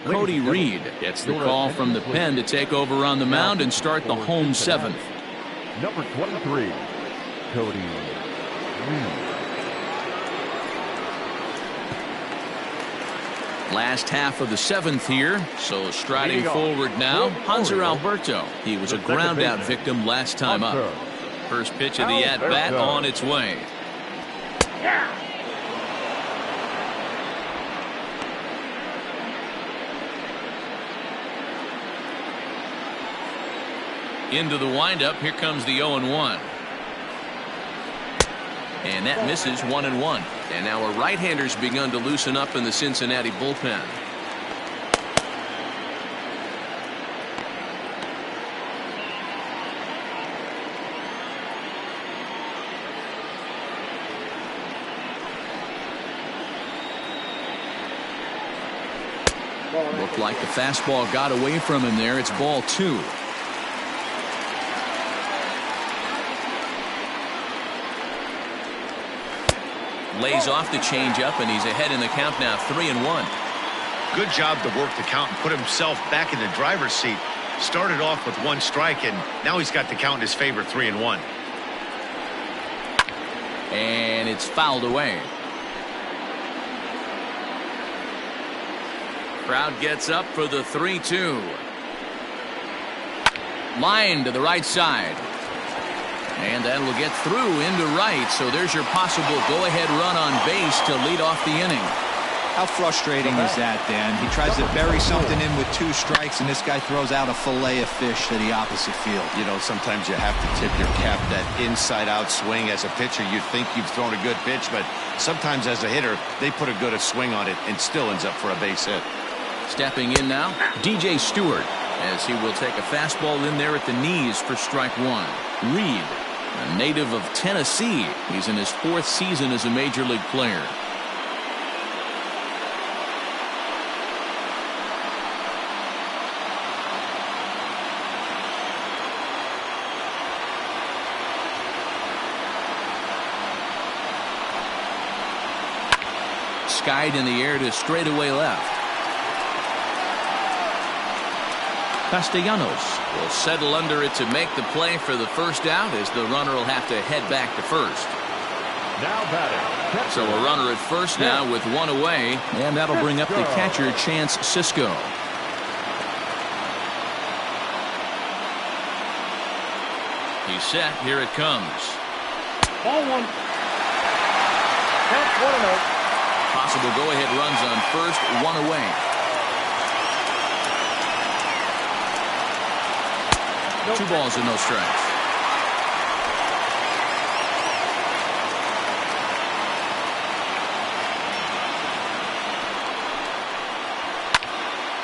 Cody Reed gets the call from the pen to take over on the mound and start the home 7th. number 23, Cody Reed. Last half of the 7th here, so striding forward now, Hanser Alberto. He was a ground-out victim last time up. First pitch of the at-bat on its way. Into the windup, here comes the 0-1. And that misses 1-1. And now our right-handers begun to loosen up in the Cincinnati bullpen. Looked like the fastball got away from him there. It's ball 2. Lays off the changeup, and he's ahead in the count now, 3-1. Good job to work the count and put himself back in the driver's seat. Started off with 1 strike, and now he's got the count in his favor, 3-1. And it's fouled away. Crowd gets up for the 3-2. Line to the right side. And that will get through into right. So there's your possible go-ahead run on base to lead off the inning. How frustrating is that, Dan? He tries to bury something in with 2 strikes, and this guy throws out a fillet of fish to the opposite field. You know, sometimes you have to tip your cap that inside-out swing. As a pitcher, you think you've thrown a good pitch, but sometimes as a hitter, they put a good swing on it and still ends up for a base hit. Stepping in now, DJ Stewart, as he will take a fastball in there at the knees for strike 1. Reed, a native of Tennessee. He's in his 4th season as a major league player. Skied in the air to straightaway left. Castellanos will settle under it to make the play for the first out, as the runner will have to head back to first. Now batting. So a runner at first now with 1 away, and that'll bring up the catcher, Chance Sisco. He's set. Here it comes. Ball 1. Count 1-0. Possible go-ahead runs on first, 1 away. 2 balls and no strikes.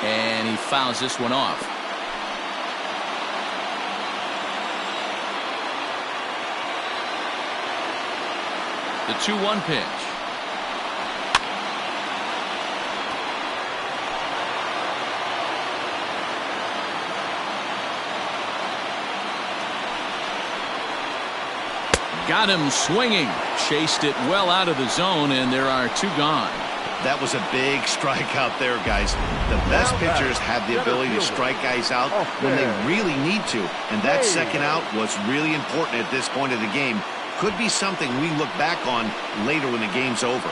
And he fouls this one off. The 2-1 pitch. Got him swinging. Chased it well out of the zone, and there are 2 gone. That was a big strikeout there, guys. The best pitchers have the ability to strike guys out when they really need to, and that second out was really important at this point of the game. Could be something we look back on later when the game's over.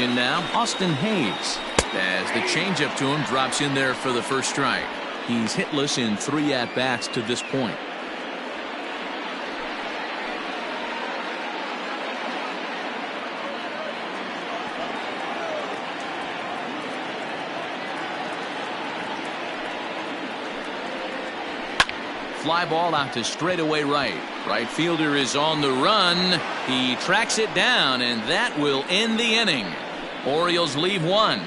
In now, Austin Hayes. As the changeup to him drops in there for the first strike. He's hitless in 3 at-bats to this point. Fly ball out to straightaway right. Right fielder is on the run. He tracks it down, and that will end the inning. Orioles leave 1.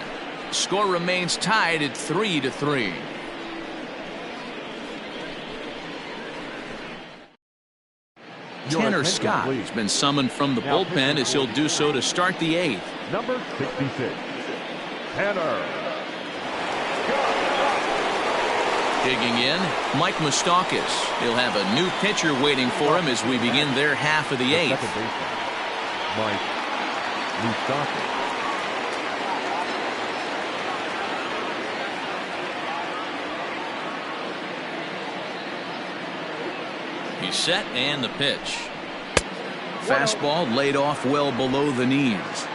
Score remains tied at 3-3. Tanner Scott has been summoned from the bullpen as he'll do so to start the 8th. Number 66, Tanner. Digging in, Mike Moustakas. He'll have a new pitcher waiting for him as we begin their half of the 8th. Mike Moustakas. He's set, and the pitch. Fastball laid off well below the knees.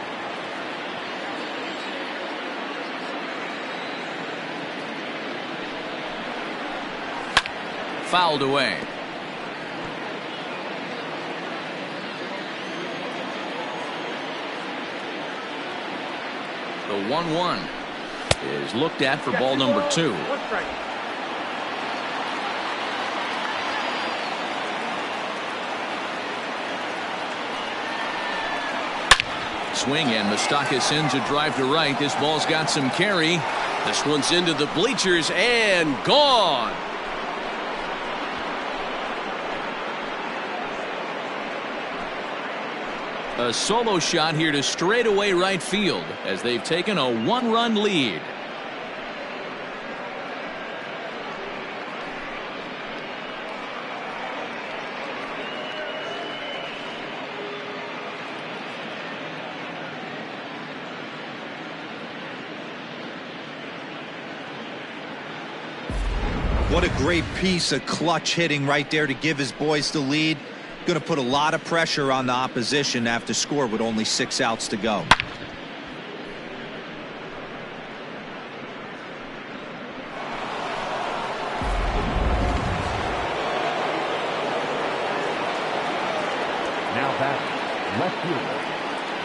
Fouled away. The 1-1 is looked at for ball number 2. Swing, and Moustakas sends a drive to right. This ball's got some carry. This one's into the bleachers and gone. A solo shot here to straightaway right field as they've taken a 1-run lead. What a great piece of clutch hitting right there to give his boys the lead. Going to put a lot of pressure on the opposition to have to score with only 6 outs to go. Now batting, left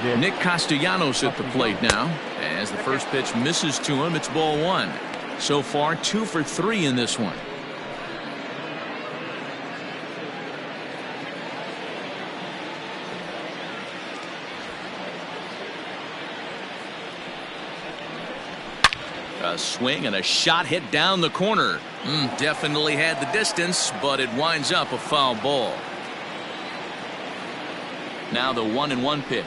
fielder Nick Castellanos at the plate now. As the first pitch misses to him, it's ball 1. So far, 2 for 3 in this one. A swing and a shot hit down the corner. Definitely had the distance, but it winds up a foul ball. Now the 1-1 pitch.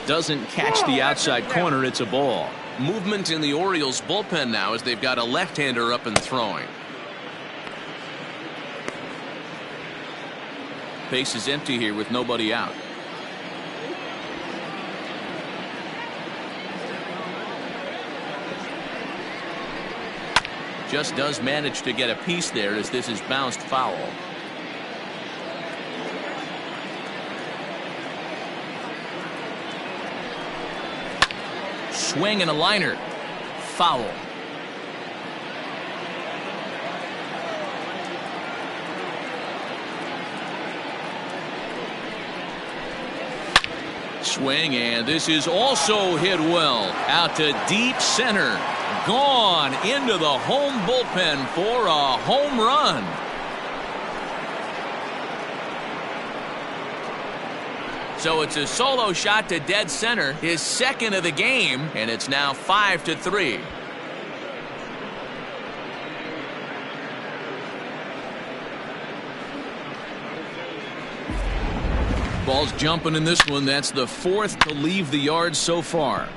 Doesn't catch the outside corner. It's a ball. Movement in the Orioles bullpen now as they've got a left-hander up and throwing. Base is empty here with nobody out. Just does manage to get a piece there as this is bounced foul. Swing and a liner. Foul. Swing, and this is also hit well. Out to deep center. Gone into the home bullpen for a home run. So it's a solo shot to dead center, his second of the game, and it's now 5-3. Ball's jumping in this one. That's the 4th to leave the yard so far.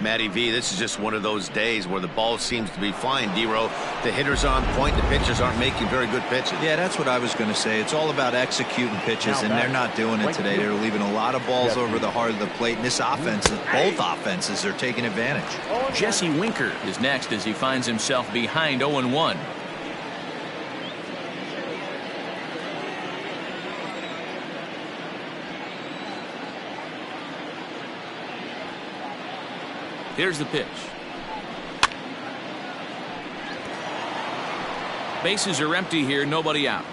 Matty V, this is just one of those days where the ball seems to be flying, D-Row. The hitter's on point. The pitchers aren't making very good pitches. Yeah, that's what I was going to say. It's all about executing pitches, and they're not doing it today. They're leaving a lot of balls over the heart of the plate, and this offense, both offenses are taking advantage. Jesse Winker is next as he finds himself behind 0-1. Here's the pitch. Bases are empty here, nobody out.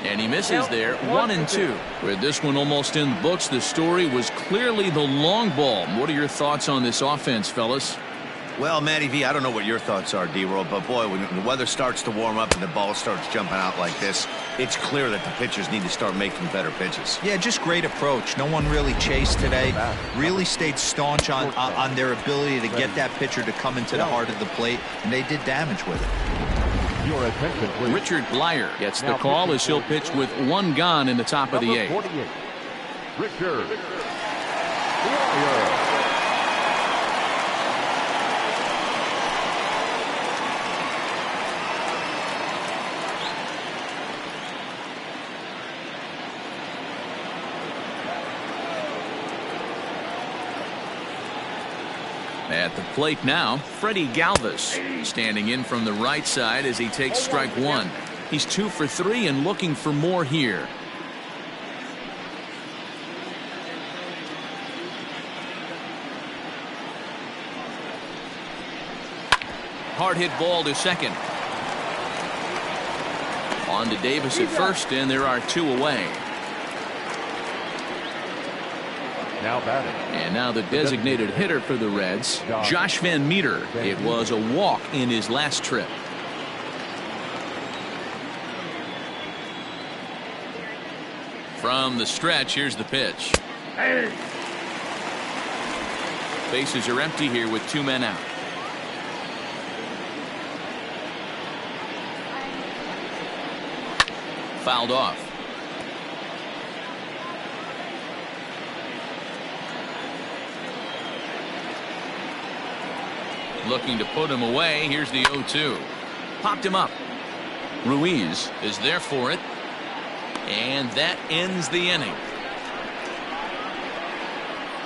And he misses there, 1-2. With this one almost in the books, the story was clearly the long ball. What are your thoughts on this offense, fellas? Well, Matty V, I don't know what your thoughts are, D-Roll, but boy, when the weather starts to warm up and the ball starts jumping out like this, it's clear that the pitchers need to start making better pitches. Yeah, just great approach. No one really chased today. Really stayed staunch on their ability to get that pitcher to come into the heart of the plate, and they did damage with it. Your attention, please. Richard Blyer gets the call as he'll pitch with 1 gone in the top of the 8th. 48, Richard Blyer. At the plate now, Freddie Galvis standing in from the right side as he takes strike 1. He's 2 for 3 and looking for more here. Hard hit ball to second. On to Davis at first, and there are 2 away. Now batting. And now the designated hitter for the Reds, Josh Van Meter. It was a walk in his last trip. From the stretch, here's the pitch. Bases are empty here with 2 men out. Fouled off. Looking to put him away. Here's the 0-2. Popped him up. Ruiz is there for it. And that ends the inning.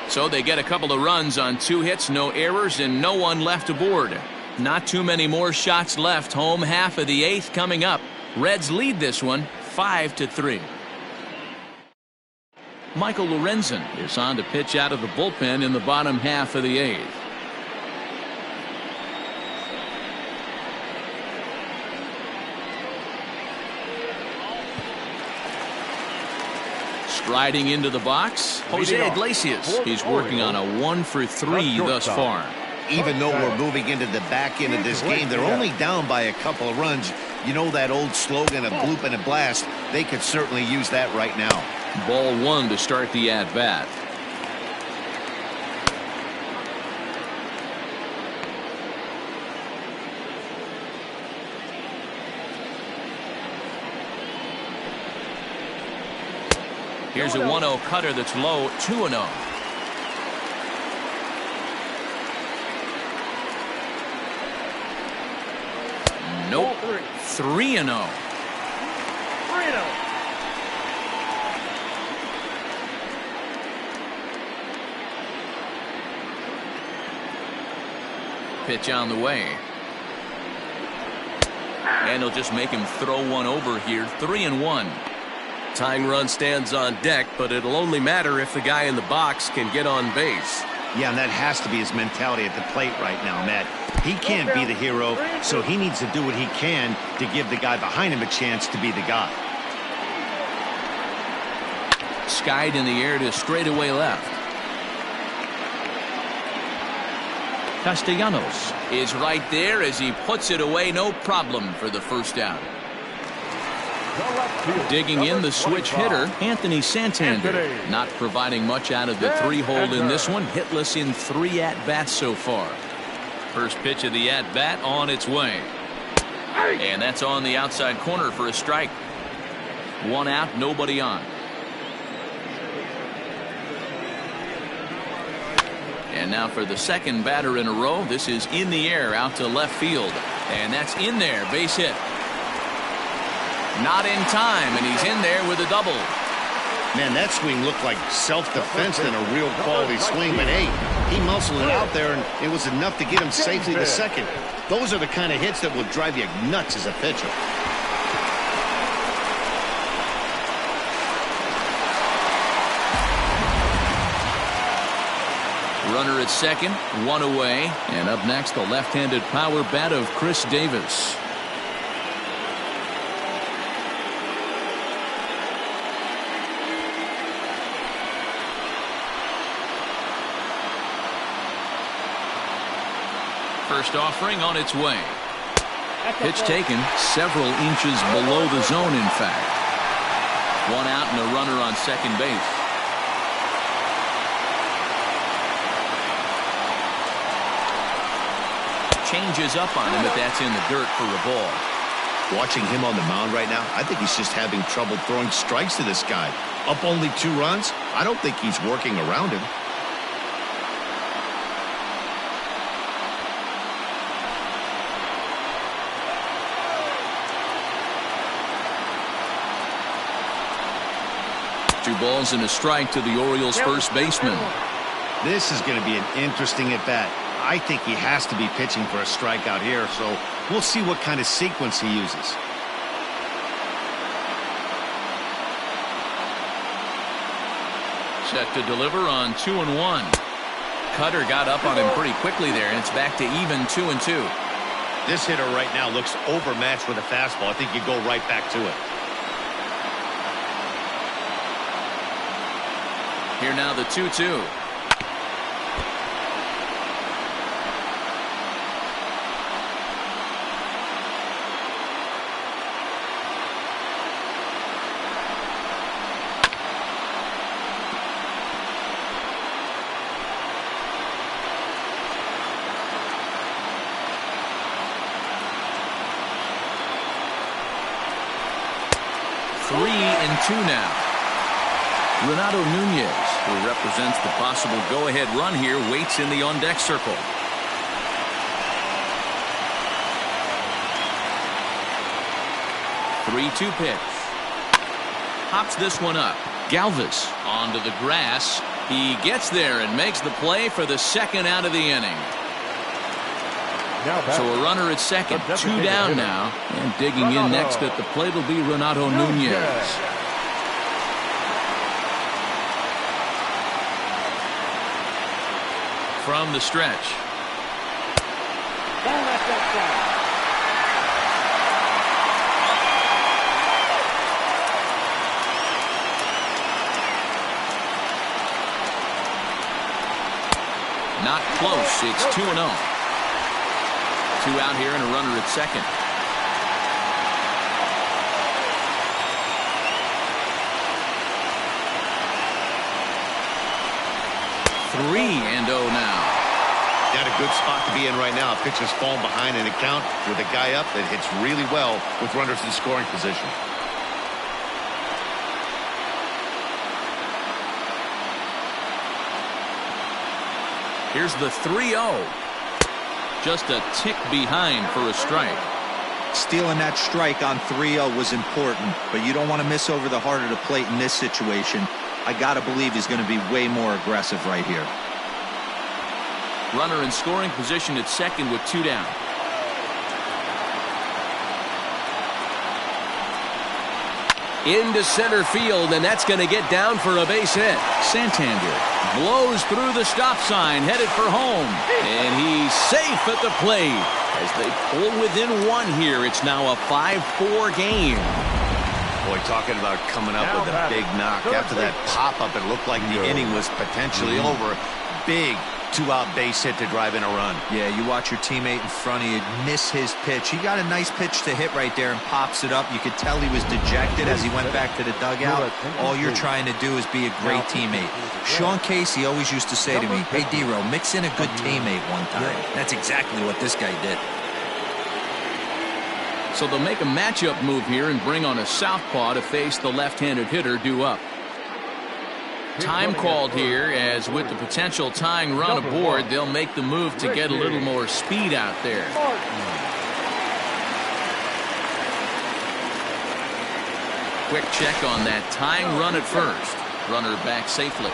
So they get a couple of runs on 2 hits, no errors, and no one left aboard. Not too many more shots left. Home half of the 8th coming up. Reds lead this one 5-3. Michael Lorenzen is on to pitch out of the bullpen in the bottom half of the 8th. Striding into the box, Jose Iglesias. He's working on a 1 for 3 thus far. Even though we're moving into the back end of this game, they're only down by a couple of runs. You know that old slogan, a bloop and a blast. They could certainly use that right now. Ball 1 to start the at-bat. Here's a 1-0 cutter that's low, 2-0. Nope. 3-0. 3-0. Pitch on the way. And he'll just make him throw one over here. 3-1. Tying run stands on deck, but it'll only matter if the guy in the box can get on base. Yeah, and that has to be his mentality at the plate right now, Matt. He can't be the hero, so he needs to do what he can to give the guy behind him a chance to be the guy. Skied in the air to straightaway left. Castellanos is right there as he puts it away, no problem for the first out. Digging in the switch hitter, Anthony Santander. Not providing much out of the 3-hole in this one. Hitless in 3 at-bats so far. First pitch of the at-bat on its way. And that's on the outside corner for a strike. One out, nobody on. And now for the second batter in a row. This is in the air out to left field. And that's in there. Base hit. Not in time, and he's in there with a double. Man, that swing looked like self-defense than a real quality swing. But, hey, he muscled it out there, and it was enough to get him safely to second. Those are the kind of hits that will drive you nuts as a pitcher. Runner at second, one away. And up next, the left-handed power bat of Chris Davis. First offering on its way. Pitch taken several inches below the zone, in fact. One out and a runner on second base. Changes up on him, but that's in the dirt for a ball. Watching him on the mound right now, I think he's just having trouble throwing strikes to this guy. Up only 2 runs? I don't think he's working around him. Two balls and a strike to the Orioles' first baseman. This is going to be an interesting at-bat. I think he has to be pitching for a strikeout here, so we'll see what kind of sequence he uses. Set to deliver on 2-1. Cutter got up on him pretty quickly there, and it's back to even 2-2. This hitter right now looks overmatched with a fastball. I think you go right back to it. Here now the 2-2. Three and two now. Renato Nunez, who represents the possible go-ahead run here, waits in the on-deck circle. Three-two pitch. Hops this one up. Galvis onto the grass. He gets there and makes the play for the second out of the inning. So a runner at second, 2 down now, and digging in next at the plate will be Renato Nunez. From the stretch. Not close. It's 2-0. 2 out here and a runner at second. Three and 0 now. Got a good spot to be in right now. Pitcher's falling behind in the count with a guy up that hits really well with runners in scoring position. Here's the 3-0. Just a tick behind for a strike. Stealing that strike on 3-0 was important, but you don't want to miss over the heart of the plate in this situation. I got to believe he's going to be way more aggressive right here. Runner in scoring position at second with 2 down. Into center field, and that's going to get down for a base hit. Santander blows through the stop sign, headed for home. And he's safe at the plate. As they pull within 1 here, it's now a 5-4 game. Boy, talking about coming up with a big knock. After that pop-up, it looked like the inning was potentially over. Big, 2-out base hit to drive in a run. Yeah, you watch your teammate in front of you miss his pitch. He got a nice pitch to hit right there and pops it up. You could tell he was dejected as he went back to the dugout. All you're trying to do is be a great teammate. Sean Casey always used to say to me, hey, D-Row, mix in a good teammate one time. That's exactly what this guy did. So they'll make a matchup move here and bring on a southpaw to face the left-handed hitter due up. Time called here, as with the potential tying run aboard, they'll make the move to get a little more speed out there. Quick check on that tying run at first. Runner back safely.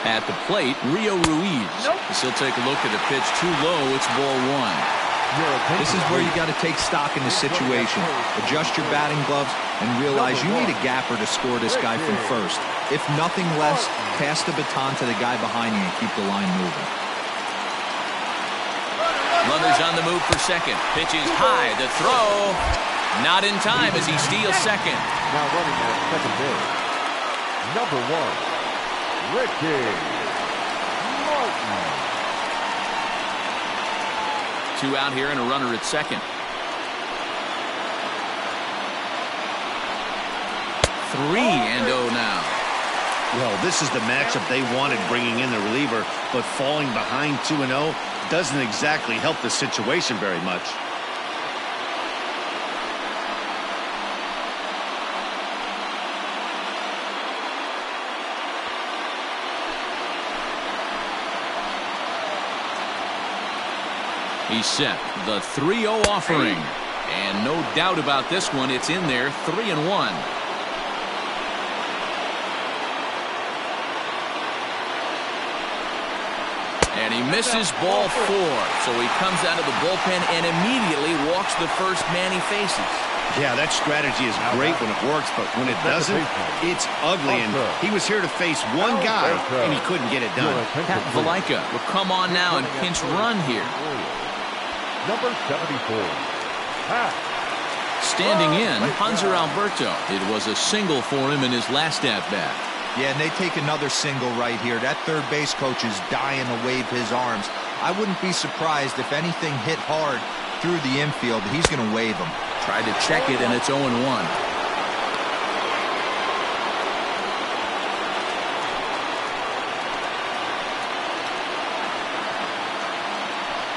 At the plate, Rio Ruiz. As he'll take a look at a pitch too low. It's ball one. This is where you got to take stock in the situation. Adjust your batting gloves and realize you need a gapper to score this guy from first. If nothing less, pass the baton to the guy behind you and keep the line moving. Runners on the move for second. Pitch is high. The throw. Not in time as he steals second. Now running at second base, number 1, Ricky Martin. 2 out here and a runner at second. 3-0 now. Well, this is the matchup they wanted, bringing in the reliever, but falling behind 2-0 doesn't exactly help the situation very much. He's set. The 3-0 offering. And no doubt about this one. It's in there. 3-1. And he misses ball 4. So he comes out of the bullpen and immediately walks the first man he faces. Yeah, that strategy is great when it works, but when it doesn't, it's ugly. And he was here to face one guy, and he couldn't get it done. Pat Valaika will come on now and pinch run here. Number 74. Standing in, Hanser Alberto. It was a single for him in his last at-bat. Yeah, and they take another single right here. That third base coach is dying to wave his arms. I wouldn't be surprised if anything hit hard through the infield. He's going to wave them. Tried to check it, and it's 0-1.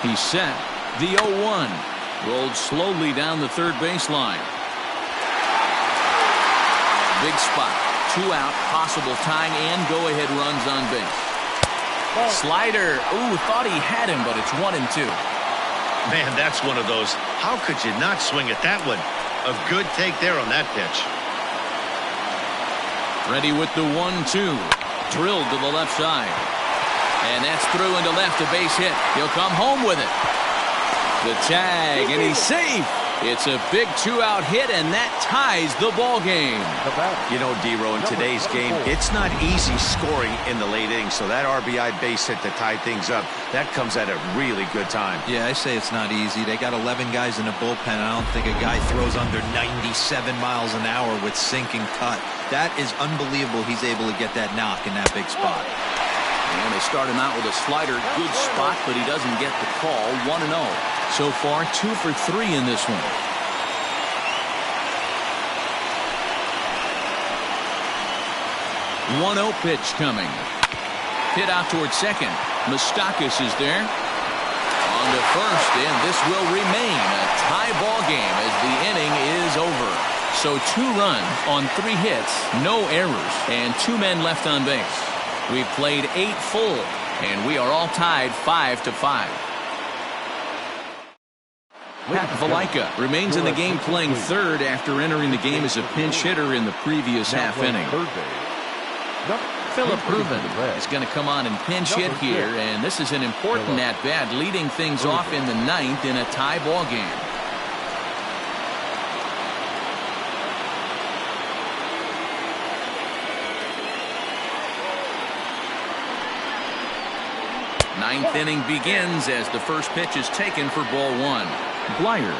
He's set. The 0-1. Rolled slowly down the third baseline. Big spot. 2 out. Possible tying and go-ahead runs on base. Slider. Ooh, thought he had him, but it's 1-2. Man, that's one of those. How could you not swing at that one? A good take there on that pitch. Ready with the 1-2. Drilled to the left side. And that's through into left, a base hit. He'll come home with it. The tag, and he's safe. It's a big 2-out hit, and that ties the ball game. You know, D-Row, in today's game, it's not easy scoring in the late innings, so that RBI base hit to tie things up, that comes at a really good time. Yeah, I say it's not easy. They got 11 guys in the bullpen. I don't think a guy throws under 97 miles an hour with sinking cut. That is unbelievable he's able to get that knock in that big spot. And they start him out with a slider. Good spot, but he doesn't get the call. 1-0. So far, 2 for 3 in this one. One 1-0 pitch coming. Hit out towards second. Moustakas is there. On to first, and this will remain a tie ball game as the inning is over. So 2 runs on 3 hits, no errors, and 2 men left on base. We've played 8 full, and we are all tied 5-5. Pat Valaika remains in the game playing third after entering the game as a pinch hitter in the previous half inning. Philip Rubin is going to come on and pinch hit here, and this is an important at-bat, leading things off in the 9th in a tie ball game. Ninth inning begins as the first pitch is taken for ball 1. Blyer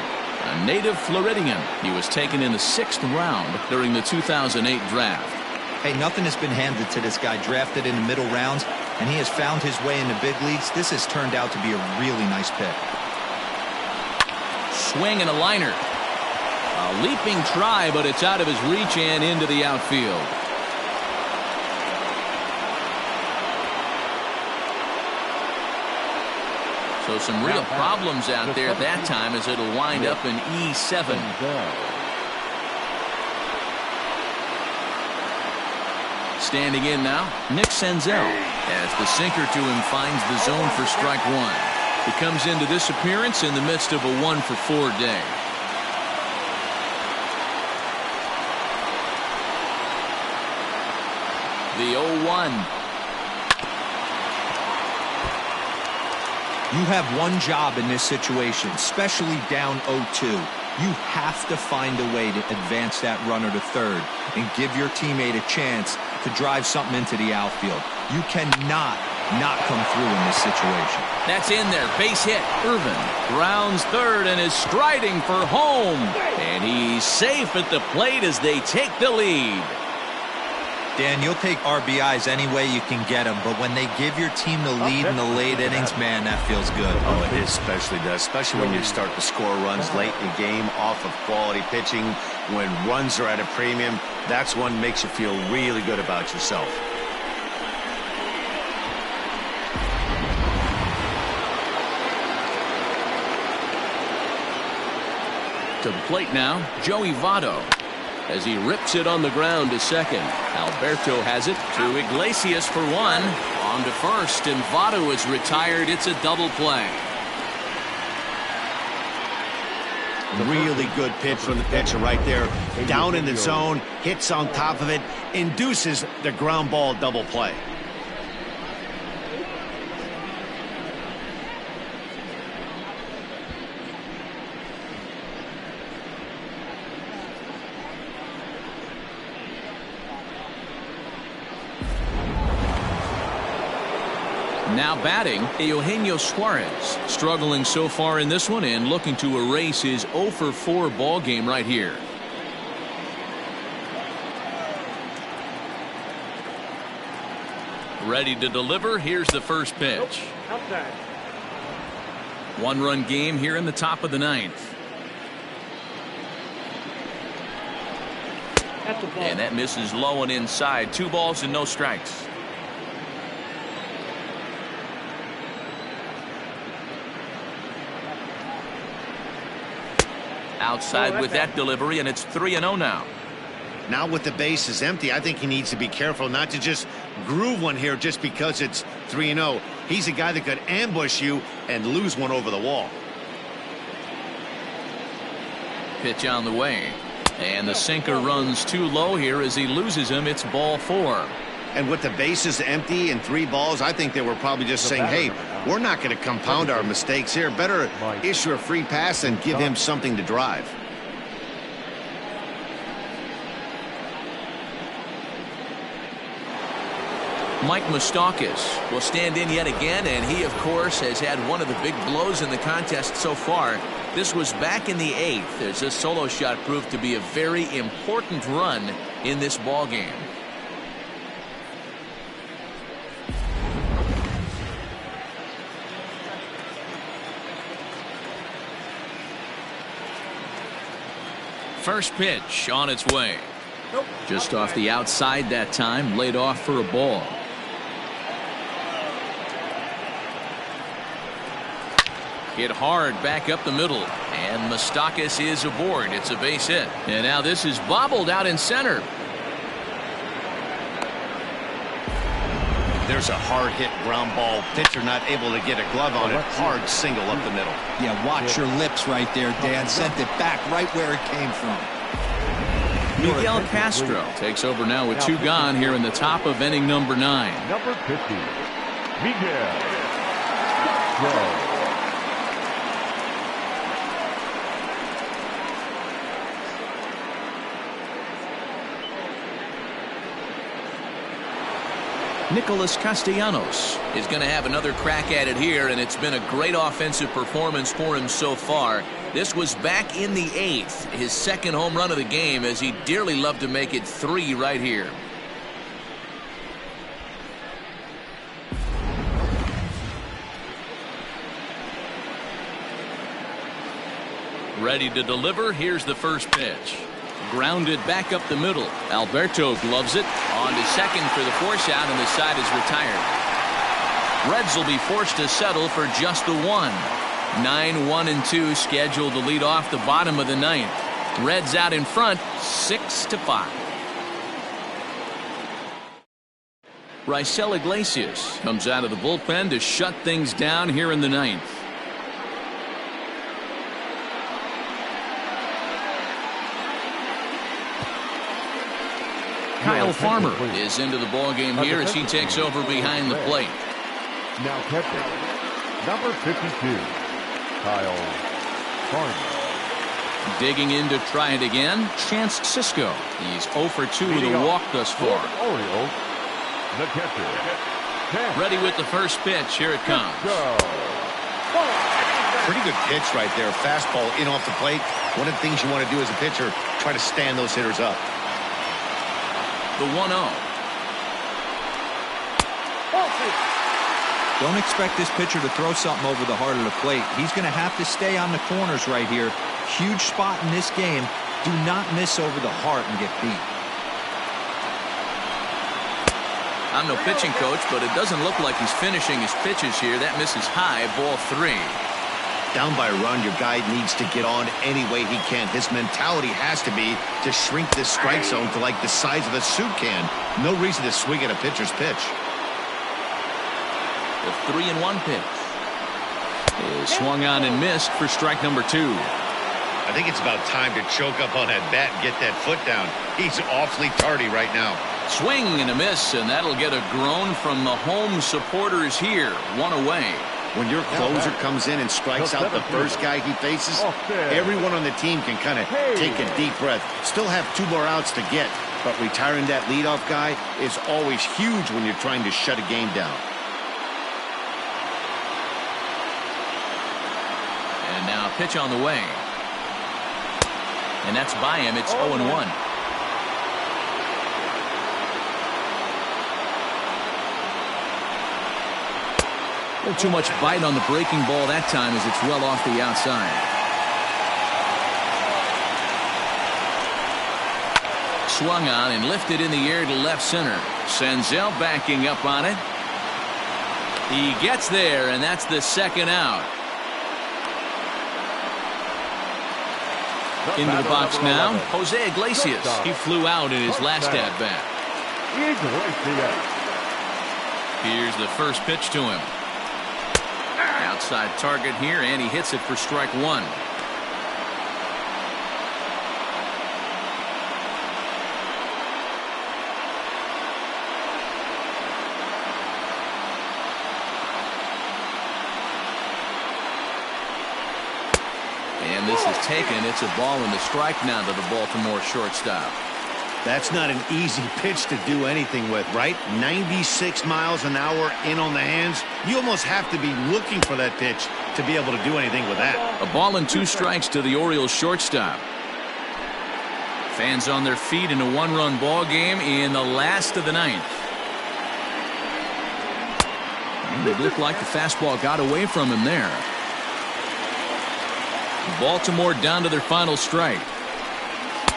a native Floridian. He was taken in the 6th round during the 2008 draft. Hey, nothing has been handed to this guy. Drafted in the middle rounds, and he has found his way in the big leagues. This has turned out to be a really nice pick. Swing and a liner. A leaping try, but it's out of his reach and into the outfield. So some real problems out there at that time, as it'll wind up in E7. Standing in now, Nick Senzel, as the sinker to him finds the zone for strike one. He comes into this appearance in the midst of a 1-for-4 day. The 0-1. You have one job in this situation, especially down 0-2. You have to find a way to advance that runner to third and give your teammate a chance to drive something into the outfield. You cannot not come through in this situation. That's in there. Base hit. Irvin grounds third and is striding for home. And he's safe at the plate as they take the lead. Dan, you'll take RBIs any way you can get them, but when they give your team the lead in the late innings, man, that feels good. Oh, it especially does, especially when you start to score runs late in the game off of quality pitching. When runs are at a premium, that's one makes you feel really good about yourself. To the plate now, Joey Votto, as he rips it on the ground to second. Alberto has it to Iglesias for one. On to first, and Votto is retired. It's a double play. Really good pitch from the pitcher right there. Down in the zone, hits on top of it, induces the ground ball double play. Now batting, Eugenio Suarez, struggling so far in this one and looking to erase his 0-for-4 ball game right here. Ready to deliver. Here's the first pitch. One-run game here in the top of the 9th. And that misses low and inside. 2 balls and no strikes. Outside with that delivery, and it's 3-0 now. Now with the bases empty, I think he needs to be careful not to just groove one here just because it's 3-0. He's a guy that could ambush you and lose one over the wall. Pitch on the way, and the sinker runs too low here as he loses him. It's ball 4. And with the bases empty and 3 balls, I think they were probably just saying, hey, we're not going to compound our mistakes here. Better issue a free pass and give him something to drive. Mike Moustakas will stand in yet again, and he, of course, has had one of the big blows in the contest so far. This was back in the 8th as this solo shot proved to be a very important run in this ball game. First pitch on its way. Just off the outside that time, laid off for a ball. Hit hard back up the middle, and Moustakas is aboard. It's a base hit, and now this is bobbled out in center. There's a hard hit ground ball. Pitcher not able to get a glove on it. Hard single up the middle. Yeah, watch your lips right there, Dan. Sent it back right where it came from. Miguel Castro takes over now with 2 gone here in the top of inning number 9. Number 50, Miguel Castro. Nicholas Castellanos is going to have another crack at it here, and it's been a great offensive performance for him so far. This was back in the 8th, his second home run of the game, as he dearly loved to make it 3 right here. Ready to deliver. Here's the first pitch. Grounded back up the middle. Alberto gloves it. On to second for the force out, and the side is retired. Reds will be forced to settle for just the 1. 9-1-2 scheduled to lead off the bottom of the 9th. Reds out in front, 6-5. Raisel Iglesias comes out of the bullpen to shut things down here in the 9th. Kyle Farmer is into the ballgame here as he takes over behind the plate. Now catching, number 52, Kyle Farmer. Digging in to try it again, Chance Sisco. He's 0 for 2 with a walk thus far. Orioles, the catcher. Ready with the first pitch. Here it comes. Pretty good pitch right there. Fastball in off the plate. One of the things you want to do as a pitcher, try to stand those hitters up. The 1-0. Don't expect this pitcher to throw something over the heart of the plate. He's going to have to stay on the corners right here. Huge spot in this game. Do not miss over the heart and get beat. I'm no pitching coach, but it doesn't look like he's finishing his pitches here. That misses high. Ball 3. Down by a run, your guy needs to get on any way he can. His mentality has to be to shrink this strike zone to like the size of a soup can. No reason to swing at a pitcher's pitch. The 3-1 pitch is swung on and missed for strike number 2. I think it's about time to choke up on that bat and get that foot down. He's awfully tardy right now. Swing and a miss, and that'll get a groan from the home supporters here. 1 away. When your closer comes in and strikes out the first guy he faces, everyone on the team can kind of take a deep breath. Still have 2 more outs to get, but retiring that leadoff guy is always huge when you're trying to shut a game down. And now a pitch on the way. And that's by him. It's 0-1. A little too much bite on the breaking ball that time as it's well off the outside. Swung on and lifted in the air to left center. Senzel backing up on it. He gets there, and that's the second out. Into the box now, Jose Iglesias. He flew out in his last at-bat. Here's the first pitch to him. Outside target here, and he hits it for strike 1. And this is taken. It's a ball and a strike now to the Baltimore shortstop. That's not an easy pitch to do anything with, right? 96 miles an hour in on the hands. You almost have to be looking for that pitch to be able to do anything with that. A ball and 2 strikes to the Orioles shortstop. Fans on their feet in a 1-run ball game in the last of the 9th. And it looked like the fastball got away from him there. Baltimore down to their final strike.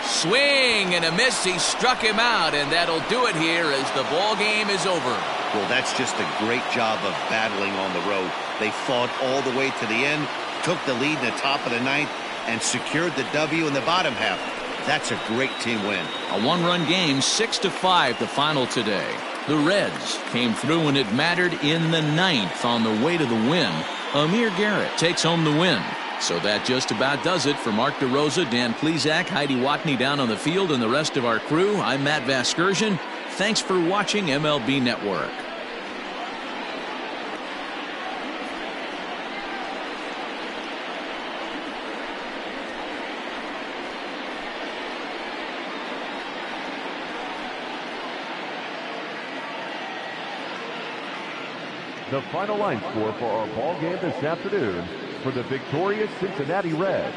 Swing and a miss. He struck him out, and that'll do it here as the ball game is over. Well, that's just a great job of battling on the road. They fought all the way to the end, took the lead in the top of the 9th, and secured the W in the bottom half. That's a great team win. A 1-run game, 6-5 the final today. The Reds came through when it mattered in the 9th on the way to the win. Amir Garrett takes home the win. So that just about does it for Mark DeRosa, Dan Plesac, Heidi Watney down on the field, and the rest of our crew. I'm Matt Vasgersian. Thanks for watching MLB Network. the final line score for our ball game this afternoon for the victorious Cincinnati Reds.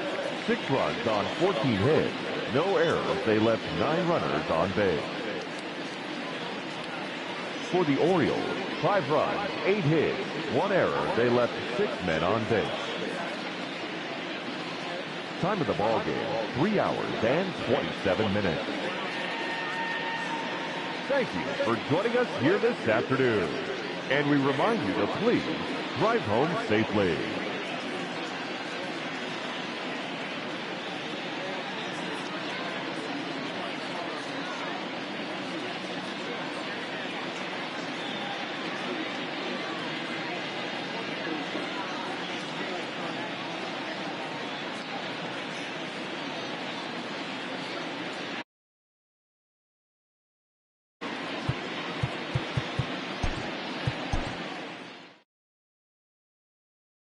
6 runs on 14 hits, no errors. They left 9 runners on base. For the Orioles, 5 runs, 8 hits, 1 error. They left 6 men on base. Time of the ball game, 3 hours and 27 minutes. Thank you for joining us here this afternoon. And we remind you to please drive home safely.